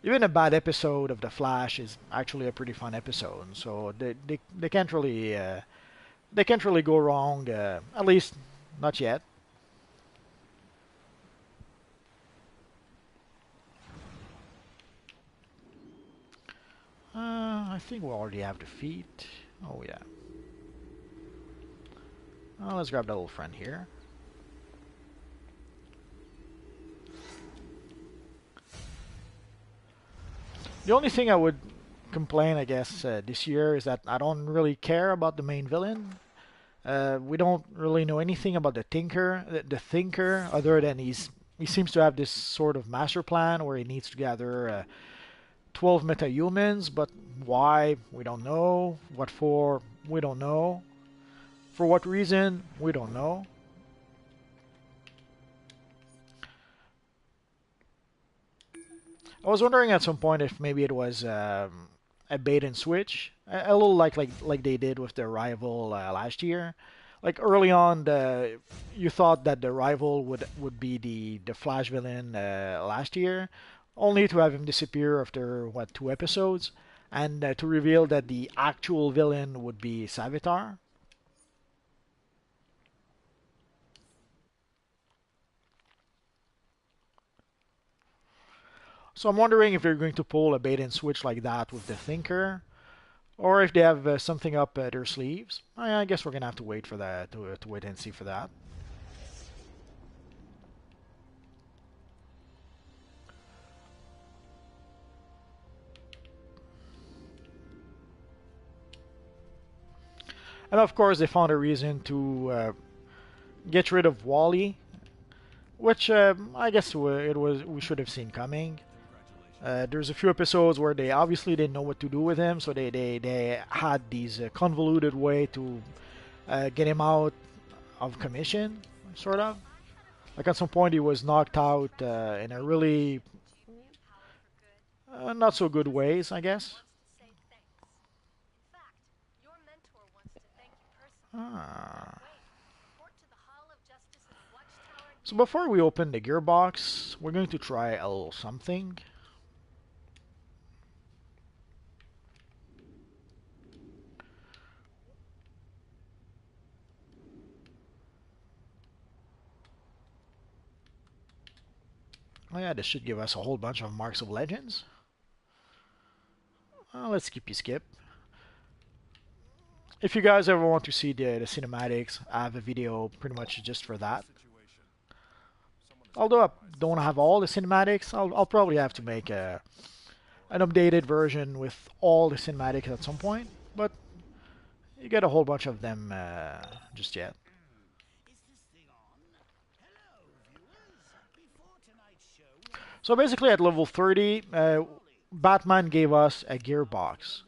Even a bad episode of The Flash is actually a pretty fun episode. So they can't really go wrong. At least not yet. I think we already have the feet. Oh yeah. Let's grab that little friend here. The only thing I would complain, I guess, this year is that I don't really care about the main villain. We don't really know anything about the Thinker, other than he seems to have this sort of master plan where he needs to gather 12 metahumans, but why, we don't know. What for, we don't know. For what reason, we don't know. I was wondering at some point if maybe it was a bait and switch, a little like they did with the rival last year. Like early on, you thought that the rival would be the Flash villain last year, only to have him disappear after what, 2 episodes, and to reveal that the actual villain would be Savitar. So I'm wondering if they're going to pull a bait and switch like that with the Thinker, or if they have something up their sleeves. I guess we're gonna have to wait for that, to wait and see for that. And of course, they found a reason to get rid of Wally, which I guess we should have seen coming. There's a few episodes where they obviously didn't know what to do with him, so they had these convoluted way to get him out of commission, sort of. Like at some point he was knocked out in a really not so good ways, I guess. Say thanks. In fact, your mentor wants to thank you personally. Ah. Report to the Hall of Justice's Watchtower. So before we open the gearbox, we're going to try a little something. Oh yeah, this should give us a whole bunch of marks of legends. Let's skip. If you guys ever want to see the cinematics, I have a video pretty much just for that. Although I don't have all the cinematics, I'll probably have to make an updated version with all the cinematics at some point. But you get a whole bunch of them just yet. So basically at level 30, Batman gave us a gearbox,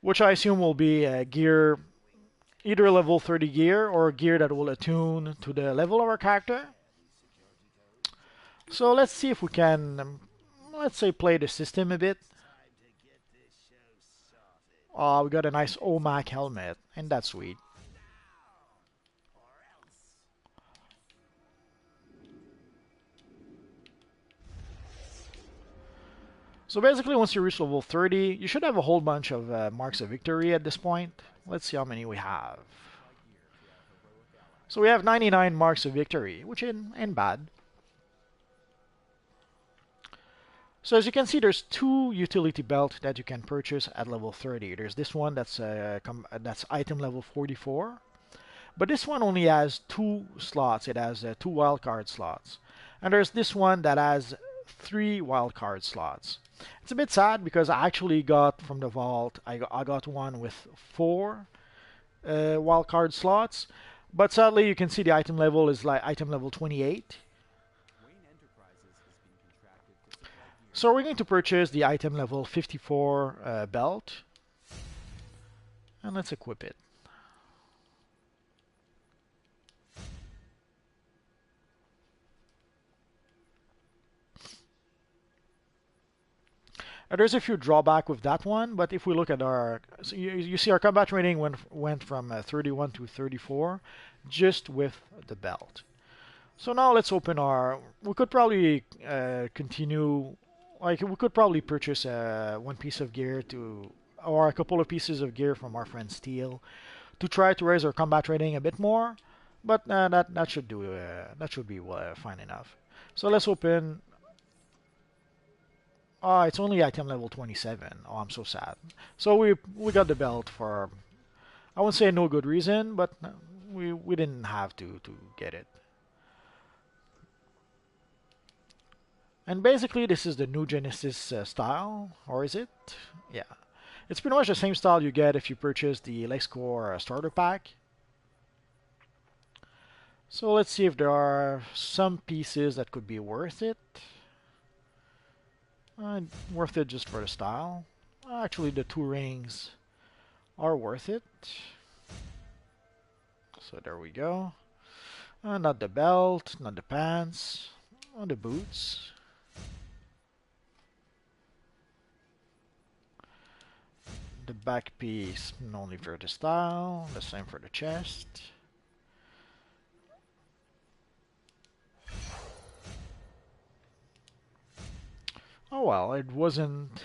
which I assume will be a gear, either level 30 gear or gear that will attune to the level of our character. So let's see if we can, let's say, play the system a bit. Oh, we got a nice OMAC helmet, and that's sweet. So basically, once you reach level 30, you should have a whole bunch of marks of victory at this point. Let's see how many we have. So we have 99 marks of victory, which ain't bad. So as you can see, there's two utility belts that you can purchase at level 30. There's this one that's item level 44. But this one only has 2 slots. It has 2 wildcard slots. And there's this one that has 3 wildcard slots. It's a bit sad because I actually got from the vault, I got one with 4 wildcard slots. But sadly, you can see the item level is like item level 28. So we're going to purchase the item level 54 belt. And let's equip it. There's a few drawback with that one, but if we look at our, so you see our combat rating went from 31 to 34 just with the belt. So now let's open our, we could probably continue, like we could probably purchase one piece of gear to, or a couple of pieces of gear from our friend Steel to try to raise our combat rating a bit more, but that should do, that should be fine enough. So let's open. Oh, it's only item level 27. Oh, I'm so sad. So we got the belt for, I won't say no good reason, but we didn't have to get it. And basically, this is the new Genesis style, or is it? Yeah, it's pretty much the same style you get if you purchase the LexCorp starter pack. So let's see if there are some pieces that could be worth it. Worth it just for the style. Actually, the 2 rings are worth it. So there we go. Not the belt, not the pants, not the boots. The back piece only for the style, the same for the chest. Oh well, it wasn't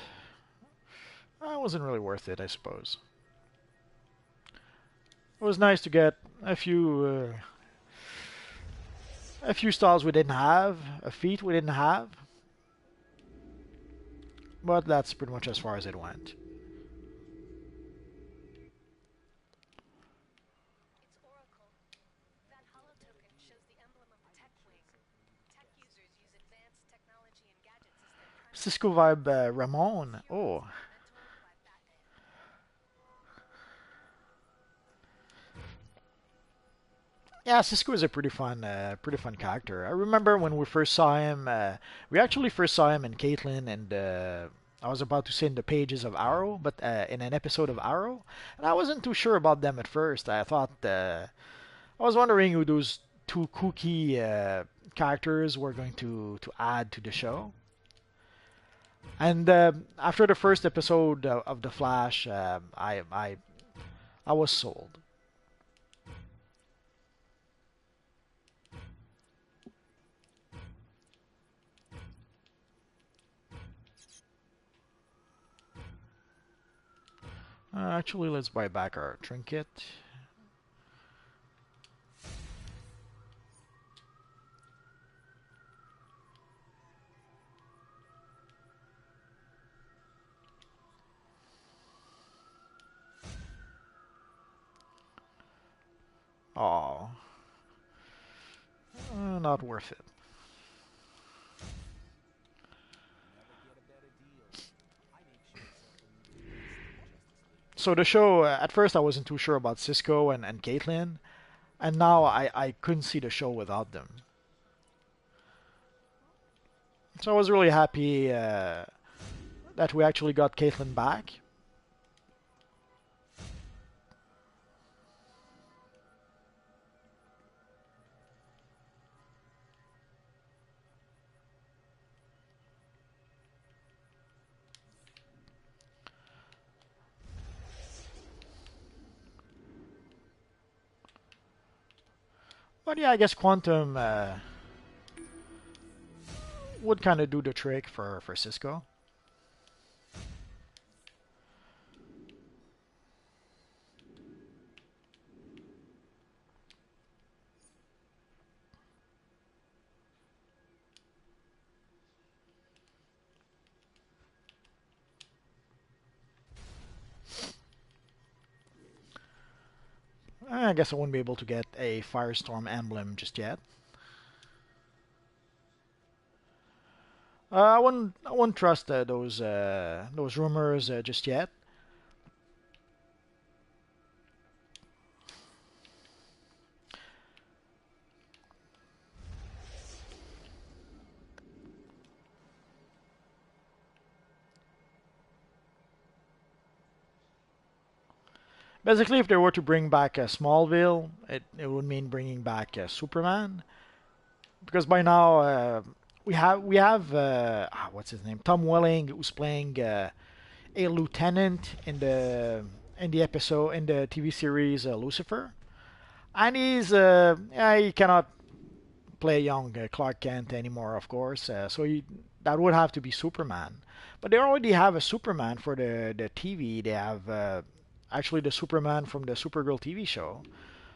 really worth it, I suppose. It was nice to get a few styles we didn't have, a feat we didn't have. But that's pretty much as far as it went. It's Oracle. That holotoken shows the emblem of Tech Wing. Tech users use advanced technology and gadgets as their primary Cisco Vibe Ramon. heroes Oh. are mentored by Batman. Yeah, Cisco is a pretty fun character. I remember when we first saw him. We actually first saw him in Caitlyn, and I was about to say in the pages of Arrow, but in an episode of Arrow, and I wasn't too sure about them at first. I thought I was wondering who those two kooky characters were going to add to the show. And after the first episode of The Flash, I was sold. Actually, let's buy back our trinket. Oh, not worth it. So the show, at first I wasn't too sure about Cisco and Caitlyn, and now I couldn't see the show without them. So I was really happy that we actually got Caitlyn back. But yeah, I guess Quantum would kind of do the trick for Cisco. I guess I wouldn't be able to get a Firestorm emblem just yet. I wouldn't trust those rumors just yet. Basically, if they were to bring back Smallville, it would mean bringing back Superman, because by now we have what's his name, Tom Welling, who's playing a lieutenant in the episode in the TV series Lucifer, and he cannot play young Clark Kent anymore, of course. That would have to be Superman. But they already have a Superman for the TV. They have actually the Superman from the Supergirl TV show.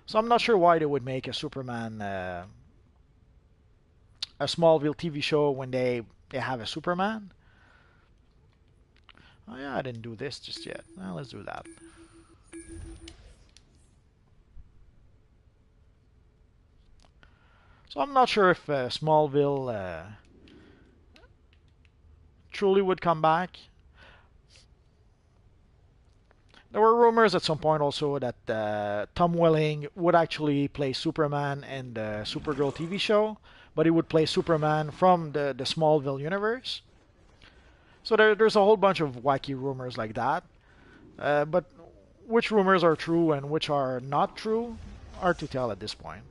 So I'm not sure why they would make a Superman, a Smallville TV show when they have a Superman. Oh yeah, I didn't do this just yet. Well, let's do that. So I'm not sure if Smallville truly would come back. There were rumors at some point also that Tom Welling would actually play Superman in the Supergirl TV show, but he would play Superman from the Smallville universe. So there's a whole bunch of wacky rumors like that. But which rumors are true and which are not true are to tell at this point.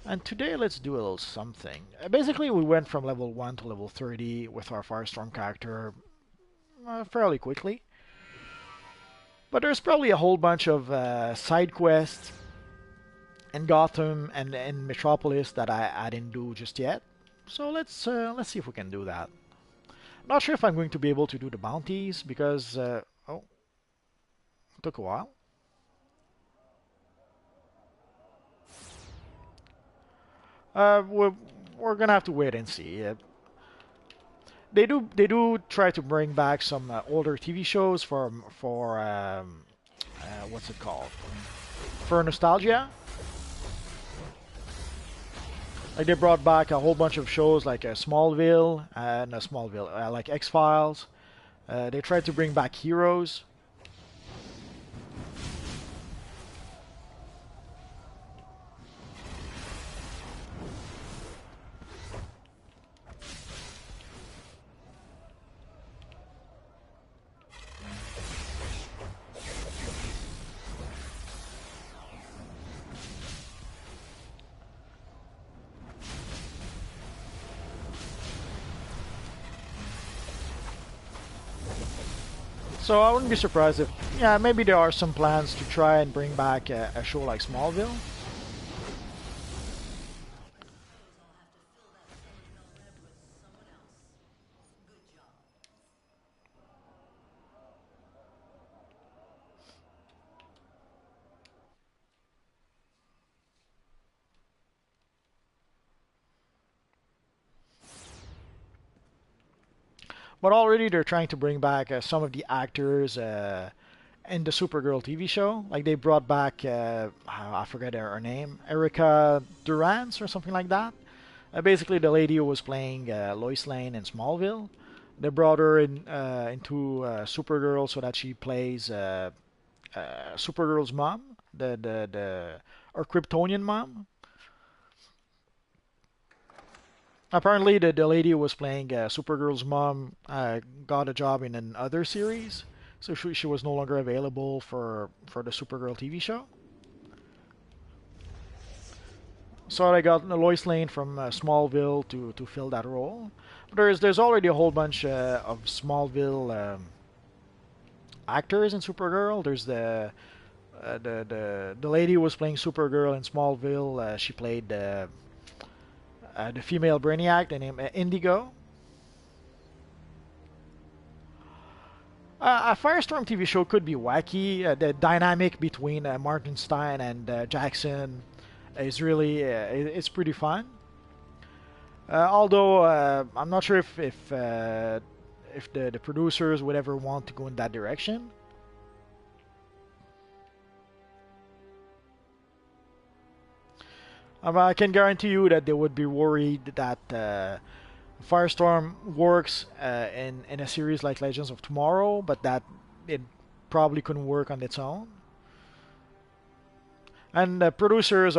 And today let's do a little something. Basically, we went from level 1 to level 30 with our Firestorm character fairly quickly. But there's probably a whole bunch of side quests in Gotham and in Metropolis that I didn't do just yet. So let's see if we can do that. Not sure if I'm going to be able to do the bounties because oh, it took a while. We're gonna have to wait and see. they do try to bring back some older TV shows for what's it called, for nostalgia. Like they brought back a whole bunch of shows like Smallville and Smallville, like X Files. They tried to bring back Heroes. So I wouldn't be surprised if, yeah, maybe there are some plans to try and bring back a show like Smallville. But already they're trying to bring back some of the actors in the Supergirl TV show. Like they brought back, I forget her name, Erica Durance or something like that. Basically, the lady who was playing Lois Lane in Smallville. They brought her into Supergirl so that she plays Supergirl's mom, the or Kryptonian mom. Apparently, the lady who was playing Supergirl's mom got a job in another series, so she was no longer available for the Supergirl TV show. So I got Lois Lane from Smallville to fill that role. But there's already a whole bunch of Smallville actors in Supergirl. There's the lady who was playing Supergirl in Smallville. She played the female Brainiac, the name Indigo. A Firestorm TV show could be wacky. The dynamic between Martin Stein and Jackson is really it's pretty fun. Although I'm not sure if the producers would ever want to go in that direction. I can guarantee you that they would be worried that Firestorm works in a series like Legends of Tomorrow, but that it probably couldn't work on its own. And producers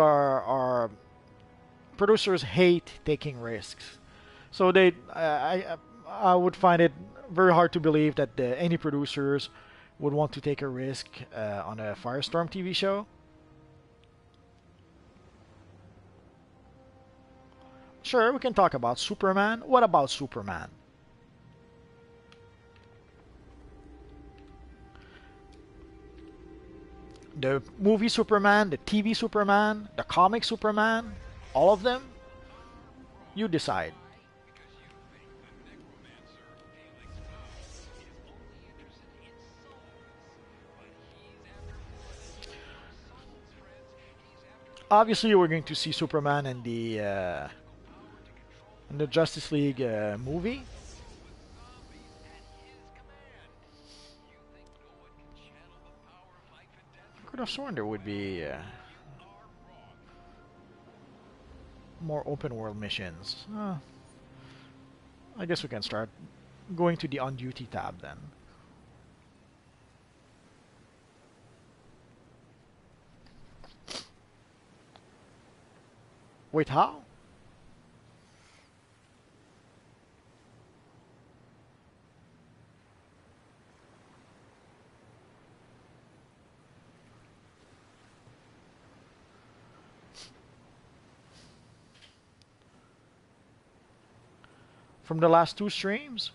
hate taking risks, so I would find it very hard to believe that any producers would want to take a risk on a Firestorm TV show. Sure, we can talk about Superman. What about Superman? The movie Superman, the TV Superman, the comic Superman, all of them? You decide. Obviously, we're going to see Superman in the Justice League movie. I could have sworn there would be more open world missions. I guess we can start going to the on duty tab then. Wait, how? From the last two streams?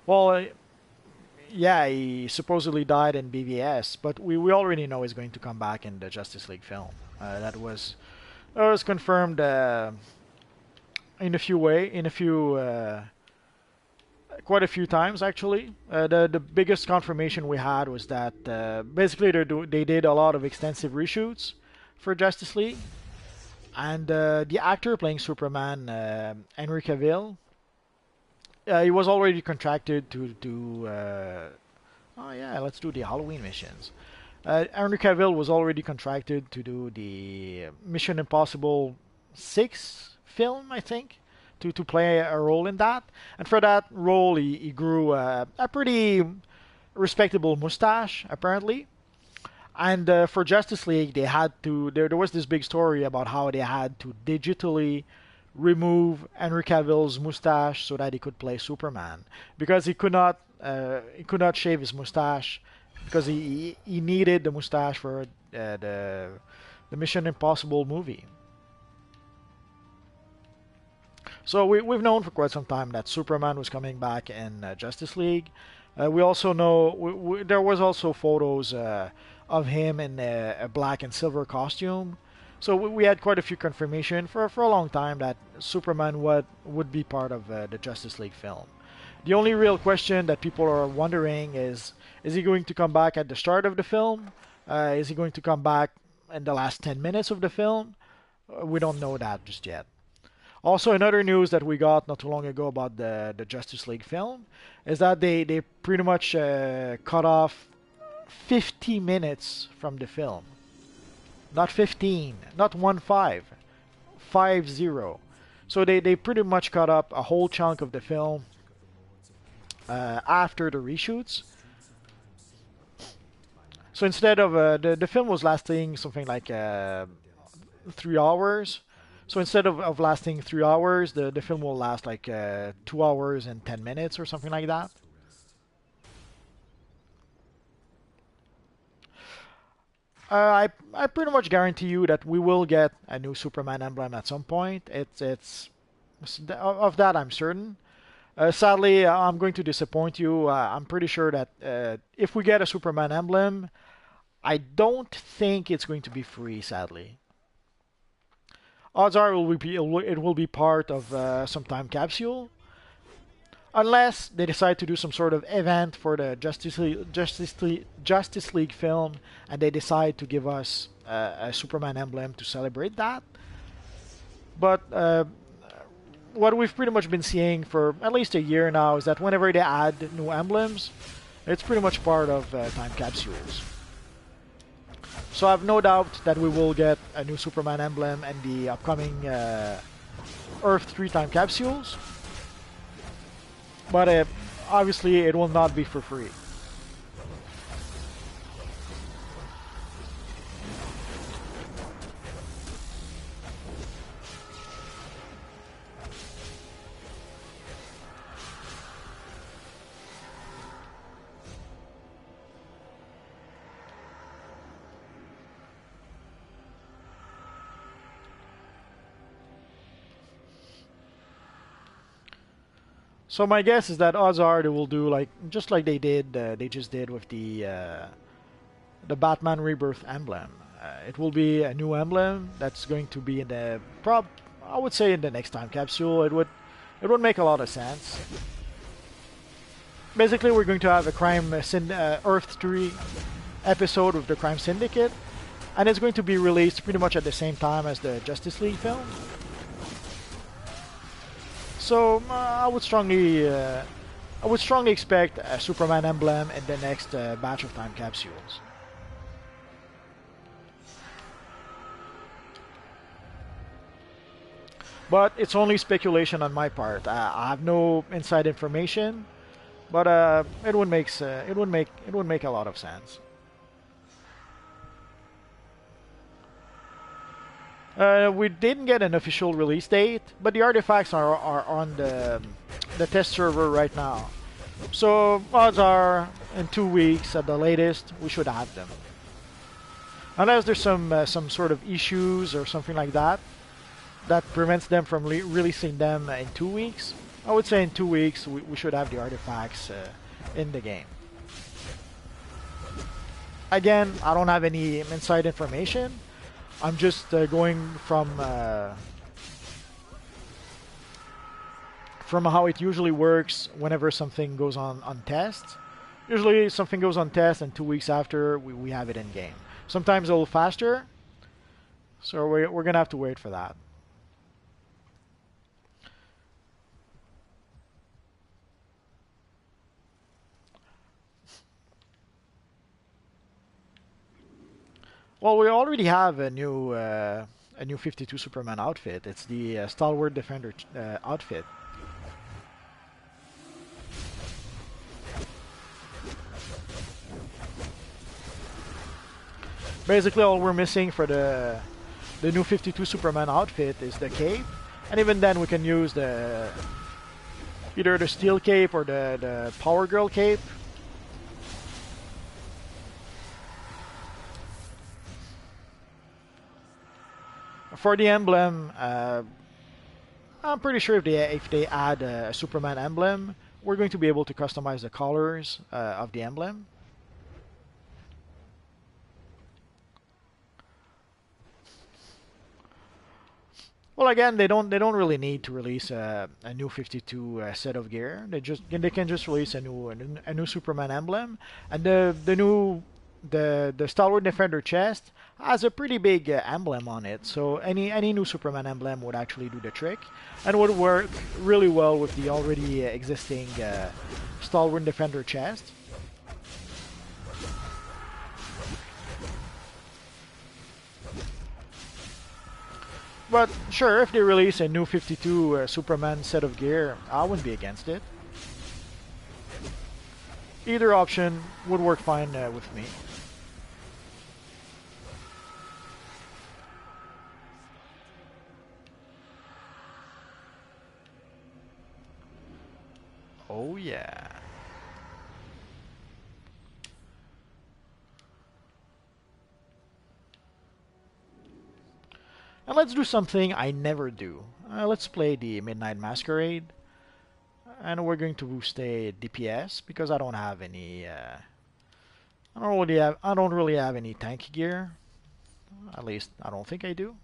Well, yeah, he supposedly died in BVS, but we already know he's going to come back in the Justice League film. That was confirmed quite a few times actually. The biggest confirmation we had was that basically they did a lot of extensive reshoots for Justice League, And the actor playing Superman, Henry Cavill, he was already contracted to do. Oh yeah, let's do the Halloween missions. Henry Cavill was already contracted to do the Mission Impossible 6 film, I think, to play a role in that. And for that role, he grew a pretty respectable mustache, apparently. And for Justice League, they had to. There was this big story about how they had to digitally remove Henry Cavill's mustache so that he could play Superman because he could not shave his mustache because he needed the mustache for the Mission Impossible movie. So we've known for quite some time that Superman was coming back in Justice League. We also know there was also photos of him in a black and silver costume. So we had quite a few confirmation for a long time that Superman would be part of the Justice League film. The only real question that people are wondering is he going to come back at the start of the film? Is he going to come back in the last 10 minutes of the film? We don't know that just yet. Also, another news that we got not too long ago about the Justice League film is that they pretty much cut off 50 minutes from the film. Not 15, not 1-5, 5-0. So they pretty much cut up a whole chunk of the film after the reshoots. So instead of the film was lasting something like 3 hours. So instead of lasting 3 hours, the film will last like 2 hours and 10 minutes or something like that. I pretty much guarantee you that we will get a new Superman emblem at some point. It's of that I'm certain. Sadly, I'm going to disappoint you. I'm pretty sure that if we get a Superman emblem, I don't think it's going to be free. Sadly, odds are it will be part of some time capsule, unless they decide to do some sort of event for the Justice League film, and they decide to give us a Superman emblem to celebrate that. But what we've pretty much been seeing for at least a year now is that whenever they add new emblems, it's pretty much part of time capsules. So I have no doubt that we will get a new Superman emblem in the upcoming Earth 3 time capsules. But obviously it will not be for free. So my guess is that odds are they will do like just like they just did with the Batman Rebirth emblem. It will be a new emblem that's going to be in the I would say in the next time capsule. It would make a lot of sense. Basically, we're going to have a Earth 3 episode of the Crime Syndicate, and it's going to be released pretty much at the same time as the Justice League film. So I would strongly expect a Superman emblem in the next batch of time capsules. But it's only speculation on my part. I have no inside information, but it would make a lot of sense. We didn't get an official release date, but the artifacts are on the test server right now. So odds are in 2 weeks at the latest we should have them. Unless there's some sort of issues or something like that that prevents them from releasing them in 2 weeks. I would say in 2 weeks we should have the artifacts in the game. Again, I don't have any inside information. I'm just going from how it usually works whenever something goes on test. Usually something goes on test and 2 weeks after we have it in game. Sometimes a little faster, So we're gonna have to wait for that. Well, we already have a new 52 Superman outfit. It's the Stalwart Defender outfit. Basically, all we're missing for the new 52 Superman outfit is the cape, and even then we can use the either the steel cape or the Power Girl cape. For the emblem, I'm pretty sure if they add a Superman emblem, we're going to be able to customize the colors of the emblem. Well, again, they don't really need to release a new 52 set of gear. They can just release a new Superman emblem, and the Stalwart Defender chest has a pretty big emblem on it. So any new Superman emblem would actually do the trick, and would work really well with the already existing Stalwart Defender chest. But sure, if they release a new 52 Superman set of gear, I wouldn't be against it. Either option would work fine with me. Oh yeah. And let's do something I never do. Let's play the Midnight Masquerade. And we're going to stay DPS because I don't have any I don't really have any tank gear. At least I don't think I do.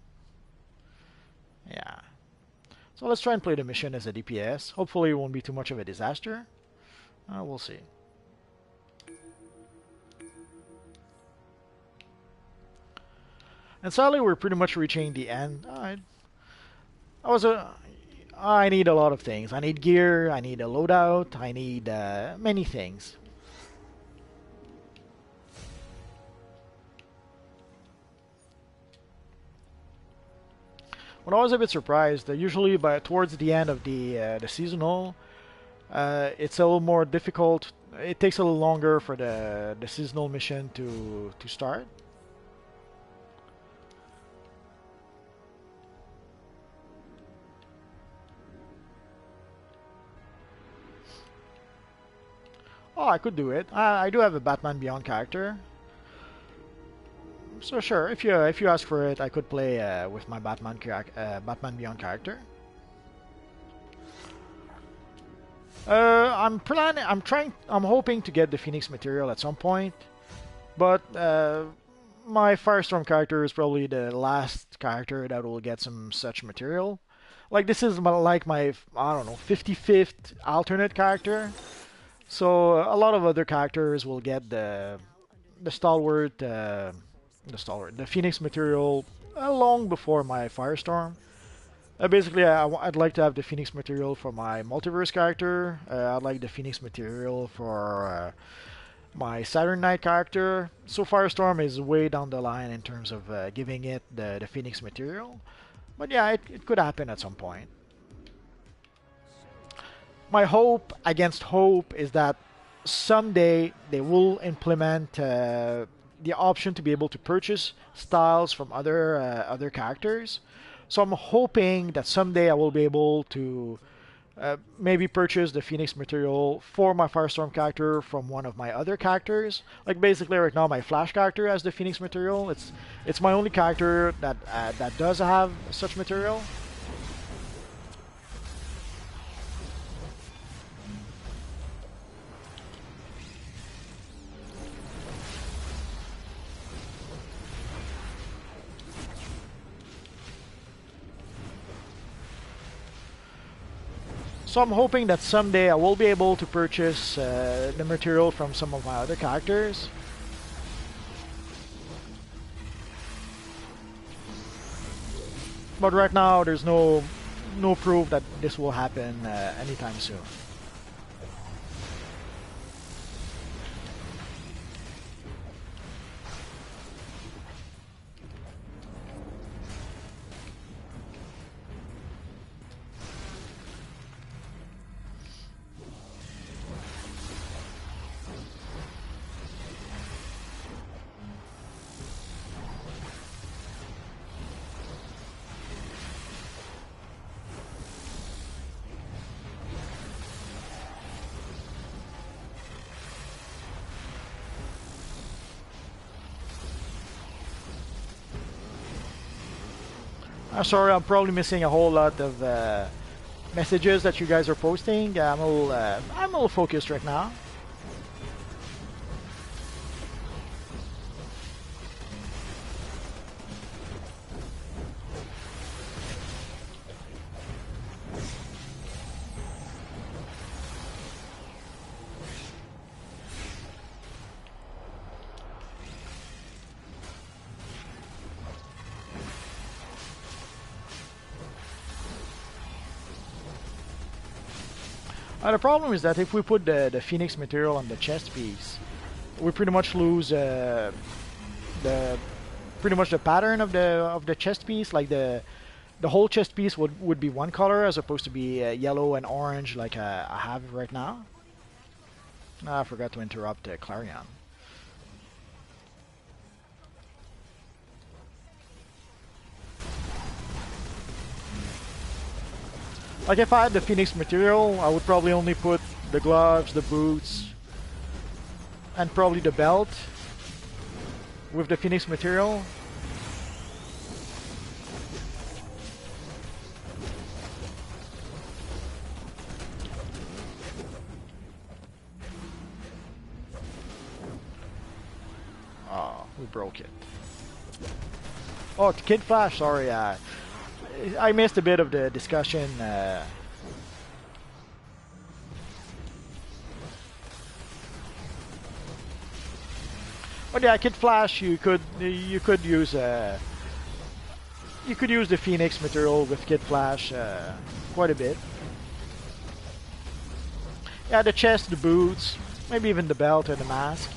Yeah. So let's try and play the mission as a DPS. Hopefully it won't be too much of a disaster. We'll see. And sadly, we're pretty much reaching the end. I need a lot of things. I need gear. I need a loadout. I need many things. When I was a bit surprised, usually towards the end of the seasonal, it's a little more difficult. It takes a little longer for the seasonal mission to start. Oh, I could do it. I do have a Batman Beyond character. So sure, if you ask for it, I could play with my Batman Beyond character. I'm hoping to get the Phoenix material at some point, but my Firestorm character is probably the last character that will get some such material. Like this is like my I don't know 55th alternate character. So a lot of other characters will get the Phoenix material long before my Firestorm. Basically, I'd like to have the Phoenix material for my multiverse character. I'd like the Phoenix material for my Saturn Knight character. So Firestorm is way down the line in terms of giving it the Phoenix material. But yeah, it could happen at some point. My hope against hope is that someday they will implement the option to be able to purchase styles from other characters. So I'm hoping that someday I will be able to maybe purchase the Phoenix material for my Firestorm character from one of my other characters. Like basically right now my Flash character has the Phoenix material. It's my only character that does have such material. So I'm hoping that someday I will be able to purchase the material from some of my other characters. But right now, there's no proof that this will happen anytime soon. I'm sorry, I'm probably missing a whole lot of messages that you guys are posting. I'm a little focused right now. The problem is that if we put the Phoenix material on the chest piece, we pretty much lose the pretty much the pattern of the chest piece. Like the whole chest piece would be one color as opposed to be yellow and orange like I have right now. I forgot to interrupt Clarion. Like if I had the Phoenix material, I would probably only put the gloves, the boots, and probably the belt with the Phoenix material. Oh, we broke it. Oh, Kid Flash, sorry. I missed a bit of the discussion. But yeah, Kid Flash, you could use the Phoenix material with Kid Flash quite a bit. Yeah, the chest, the boots, maybe even the belt and the mask.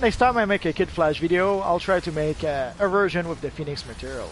Next time I make a Kid Flash video, I'll try to make a version with the Phoenix material.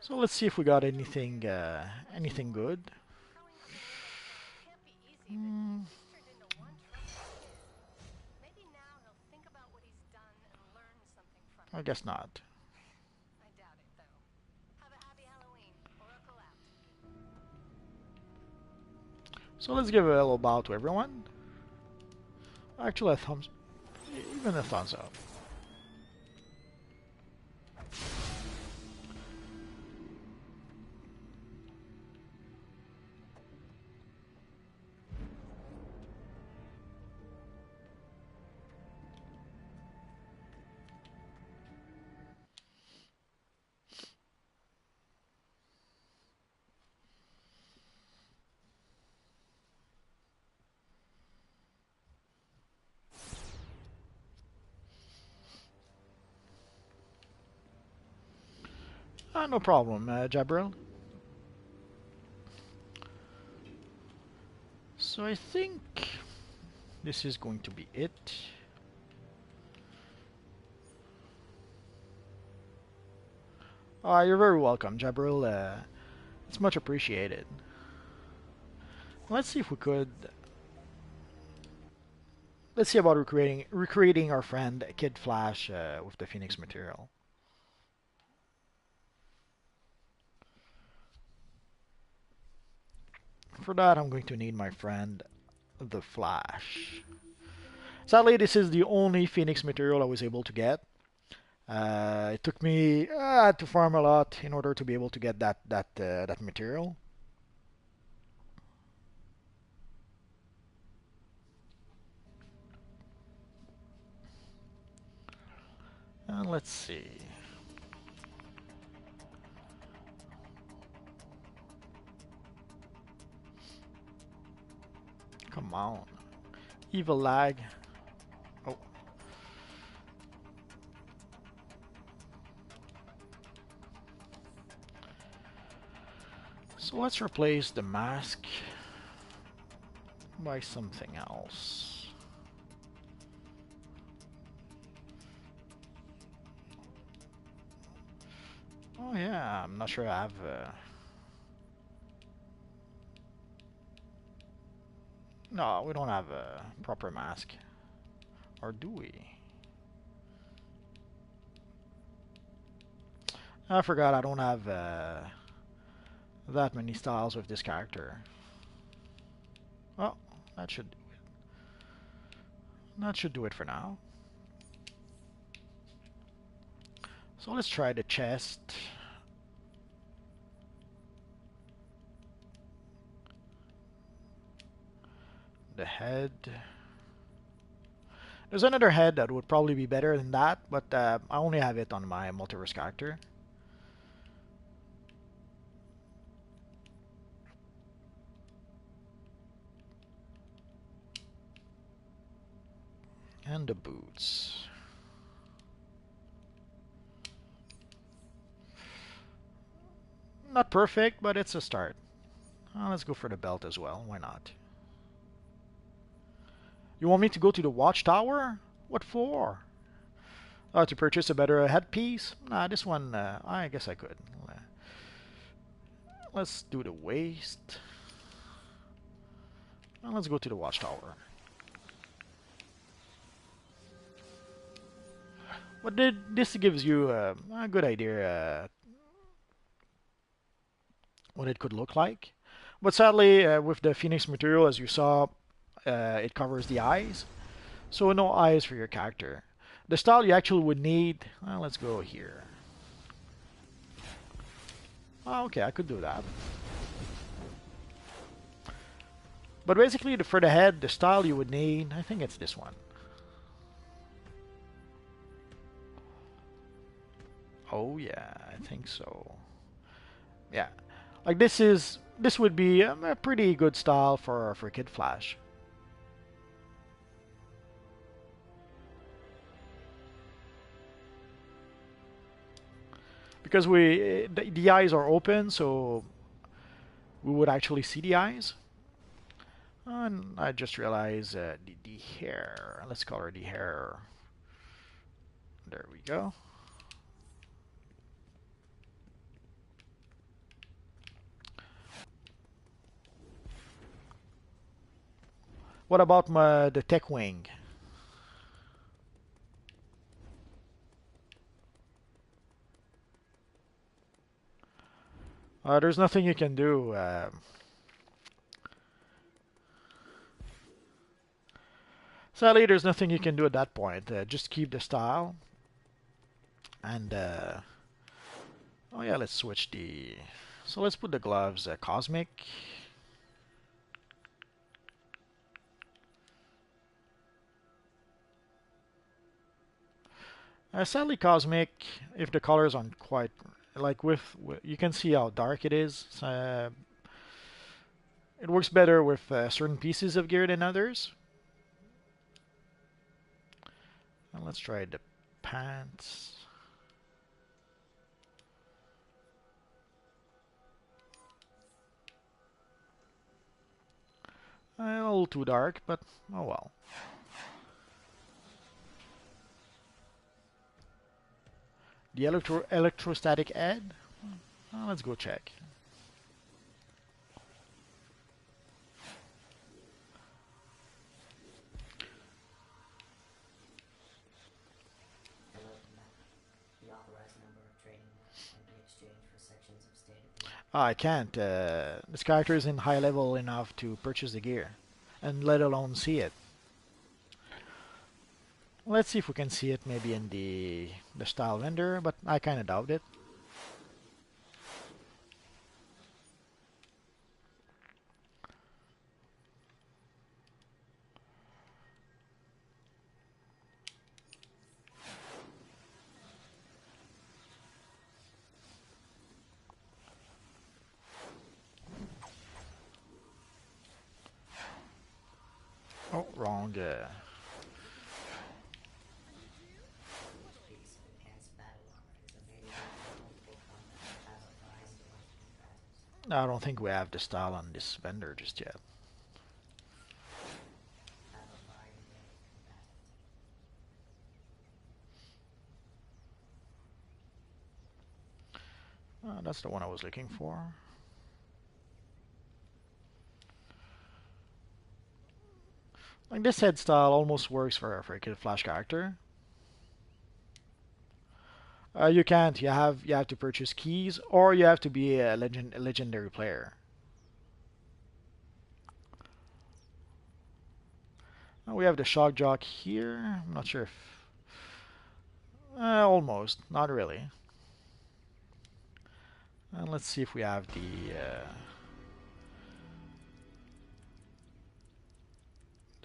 So let's see if we got anything anything good. Can't be easy, but he's turned into one troubled kid. Maybe now he'll think about what he's done and learn something from I it. guess not. I doubt it, though. Have a happy Halloween, Oracle out. So let's give a little bow to everyone. Actually, even a thumbs up. No problem, Jabril. So I think this is going to be it. You're very welcome, Jabril. It's much appreciated. Let's see if we could. Let's see about recreating our friend Kid Flash with the Phoenix material. For that, I'm going to need my friend the Flash. Sadly, this is the only Phoenix material I was able to get. It took me to farm a lot in order to be able to get that material. Let's see. Come on. Evil lag. Oh. So let's replace the mask by something else. Oh yeah, I'm not sure I have no, we don't have a proper mask. Or do we? I forgot I don't have that many styles with this character. Well, that should do it. That should do it for now. So let's try the chest. The head. There's another head that would probably be better than that, but I only have it on my multiverse character. And the boots. Not perfect, but it's a start. Let's go for the belt as well. Why not? You want me to go to the watchtower? What for? To purchase a better headpiece? Nah, this one, I guess I could. Let's do the waist. Let's go to the watchtower. But this gives you a good idea what it could look like. But sadly, with the Phoenix material, as you saw, it covers the eyes. So no eyes for your character. The style you actually would need, let's go here. Oh, okay, I could do that. But basically, for the head, the style you would need, I think it's this one. Oh yeah, I think so. Yeah, like this would be a pretty good style for Kid Flash. Because the eyes are open, so we would actually see the eyes. And I just realized the hair. Let's color the hair. There we go. What about the tech wing? There's nothing you can do. Sadly, there's nothing you can do at that point. Just keep the style. And, oh yeah, let's switch the... So let's put the gloves cosmic. Sadly, cosmic, if the colors aren't quite... Like you can see how dark it is. It works better with certain pieces of gear than others. And let's try the pants. A little too dark, but oh well. The electrostatic ad? Let's go check. I can't. This character isn't high level enough to purchase the gear, and let alone see it. Let's see if we can see it maybe in the style vendor, but I kind of doubt it. Oh, wrong. I don't think we have the style on this vendor just yet. That's the one I was looking for. Like this head style almost works for a Kid Flash character. You can't. You have to purchase keys, or you have to be a legendary player. We have the shock jock here. I'm not sure if almost, not really. And let's see if we have the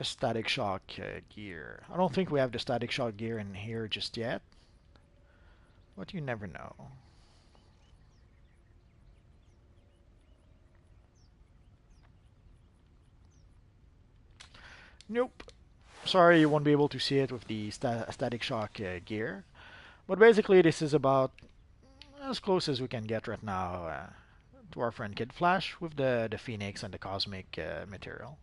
static shock gear. I don't think we have the static shock gear in here just yet, but you never know. Nope. Sorry, you won't be able to see it with the static shock gear. But basically, this is about as close as we can get right now to our friend Kid Flash with the Phoenix and the Cosmic material.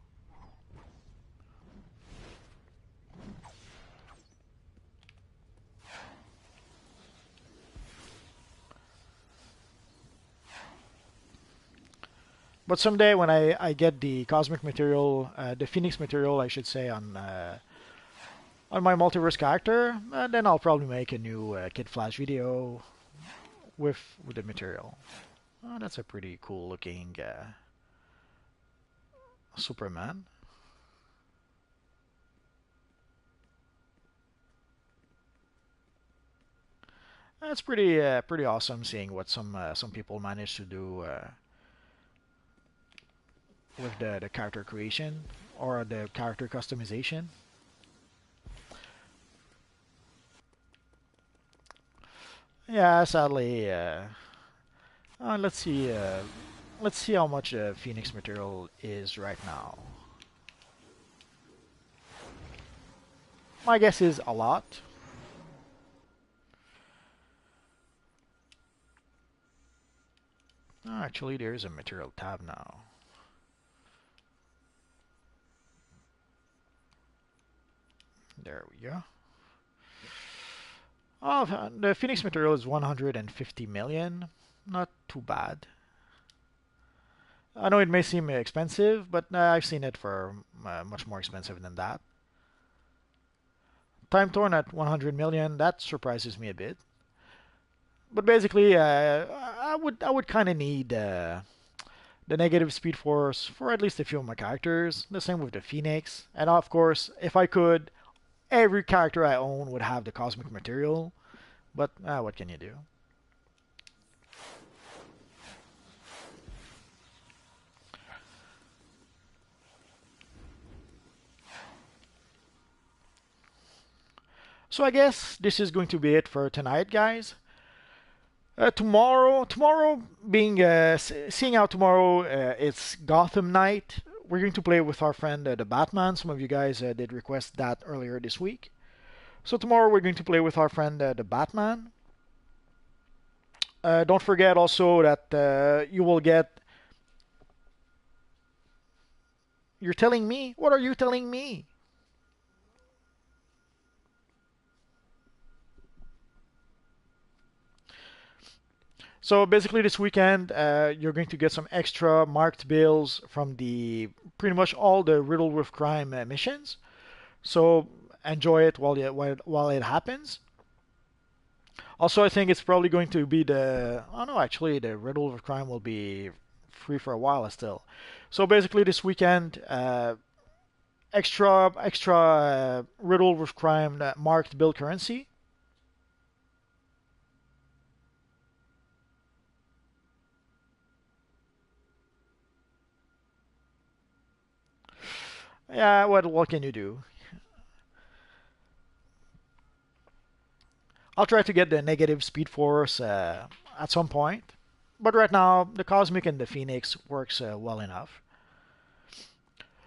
But someday when I get the Cosmic material, the Phoenix material, I should say, on my multiverse character, then I'll probably make a new Kid Flash video with the material. Oh, that's a pretty cool looking Superman. It's pretty awesome seeing what some people manage to do with the character creation or the character customization. Yeah, sadly, let's see. Let's see how much Phoenix material is right now. My guess is a lot. Oh, actually, there's a material tab now. There we go. Oh, the Phoenix material is 150 million. Not too bad. I know it may seem expensive, but I've seen it for much more expensive than that. Time Torn at 100 million, that surprises me a bit. But basically, I would kind of need the negative Speed Force for at least a few of my characters. The same with the Phoenix, and of course, if I could, every character I own would have the Cosmic material. But what can you do? So I guess this is going to be it for tonight, guys. Tomorrow being seeing out tomorrow, it's Gotham Night. We're going to play with our friend the Batman. Some of you guys did request that earlier this week. So tomorrow we're going to play with our friend the Batman. Don't forget also that you will get You're telling me? What are you telling me? So basically, this weekend, you're going to get some extra marked bills from the pretty much all the Riddle with Crime missions. So enjoy it while it happens. Also, I think it's probably going to be the. Oh no, actually, the Riddle with Crime will be free for a while still. So basically, this weekend, extra Riddle with Crime marked bill currency. Yeah, what can you do? I'll try to get the negative Speed Force at some point, but right now the Cosmic and the Phoenix works well enough.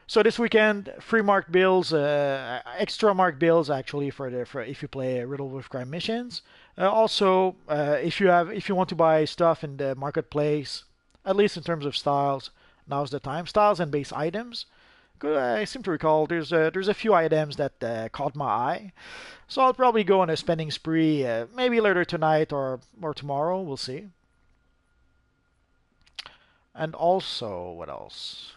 So this weekend, free marked bills, extra marked bills actually for if you play Riddle with Crime missions. Also, if you want to buy stuff in the marketplace, at least in terms of styles, now's the time. Styles and base items. Good, I seem to recall there's a few items that caught my eye, so I'll probably go on a spending spree, maybe later tonight or tomorrow. We'll see. And also, what else?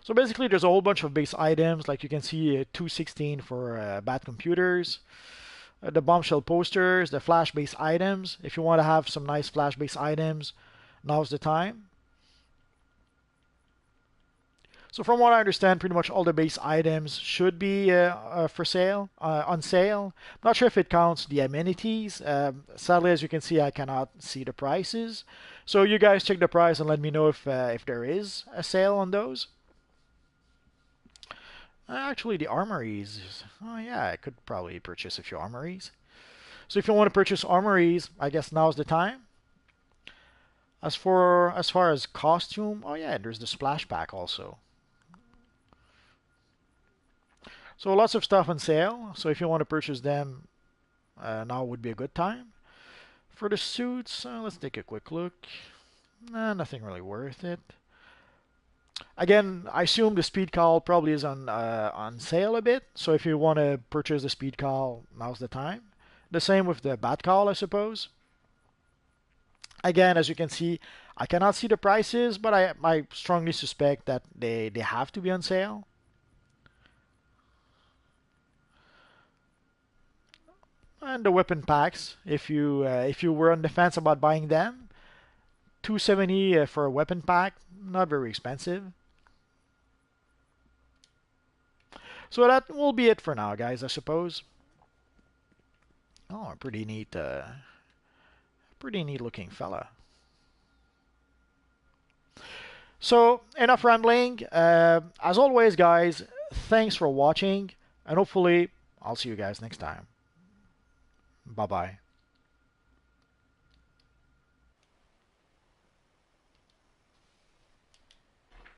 So basically, there's a whole bunch of base items, like you can see 216 for bad computers, the bombshell posters, the flash base items. If you want to have some nice flash base items, now's the time. So from what I understand, pretty much all the base items should be for sale, on sale. I'm not sure if it counts the amenities. Sadly, as you can see, I cannot see the prices. So you guys check the price and let me know if there is a sale on those. Actually, the armories. Oh yeah, I could probably purchase a few armories. So if you want to purchase armories, I guess now's the time. As far as costume, oh yeah, there's the splash pack also. So lots of stuff on sale. So if you want to purchase them, now would be a good time. For the suits, let's take a quick look. Nothing really worth it. Again, I assume the speed call probably is on sale a bit. So if you want to purchase the speed call, now's the time. The same with the bat call, I suppose. Again, as you can see, I cannot see the prices, but I strongly suspect that they have to be on sale. And the weapon packs, if you were on the fence about buying them, 270 for a weapon pack, not very expensive. So that will be it for now, guys, I suppose. Oh, a pretty neat looking fella. So enough rambling. As always, guys, thanks for watching, and hopefully I'll see you guys next time. Bye bye.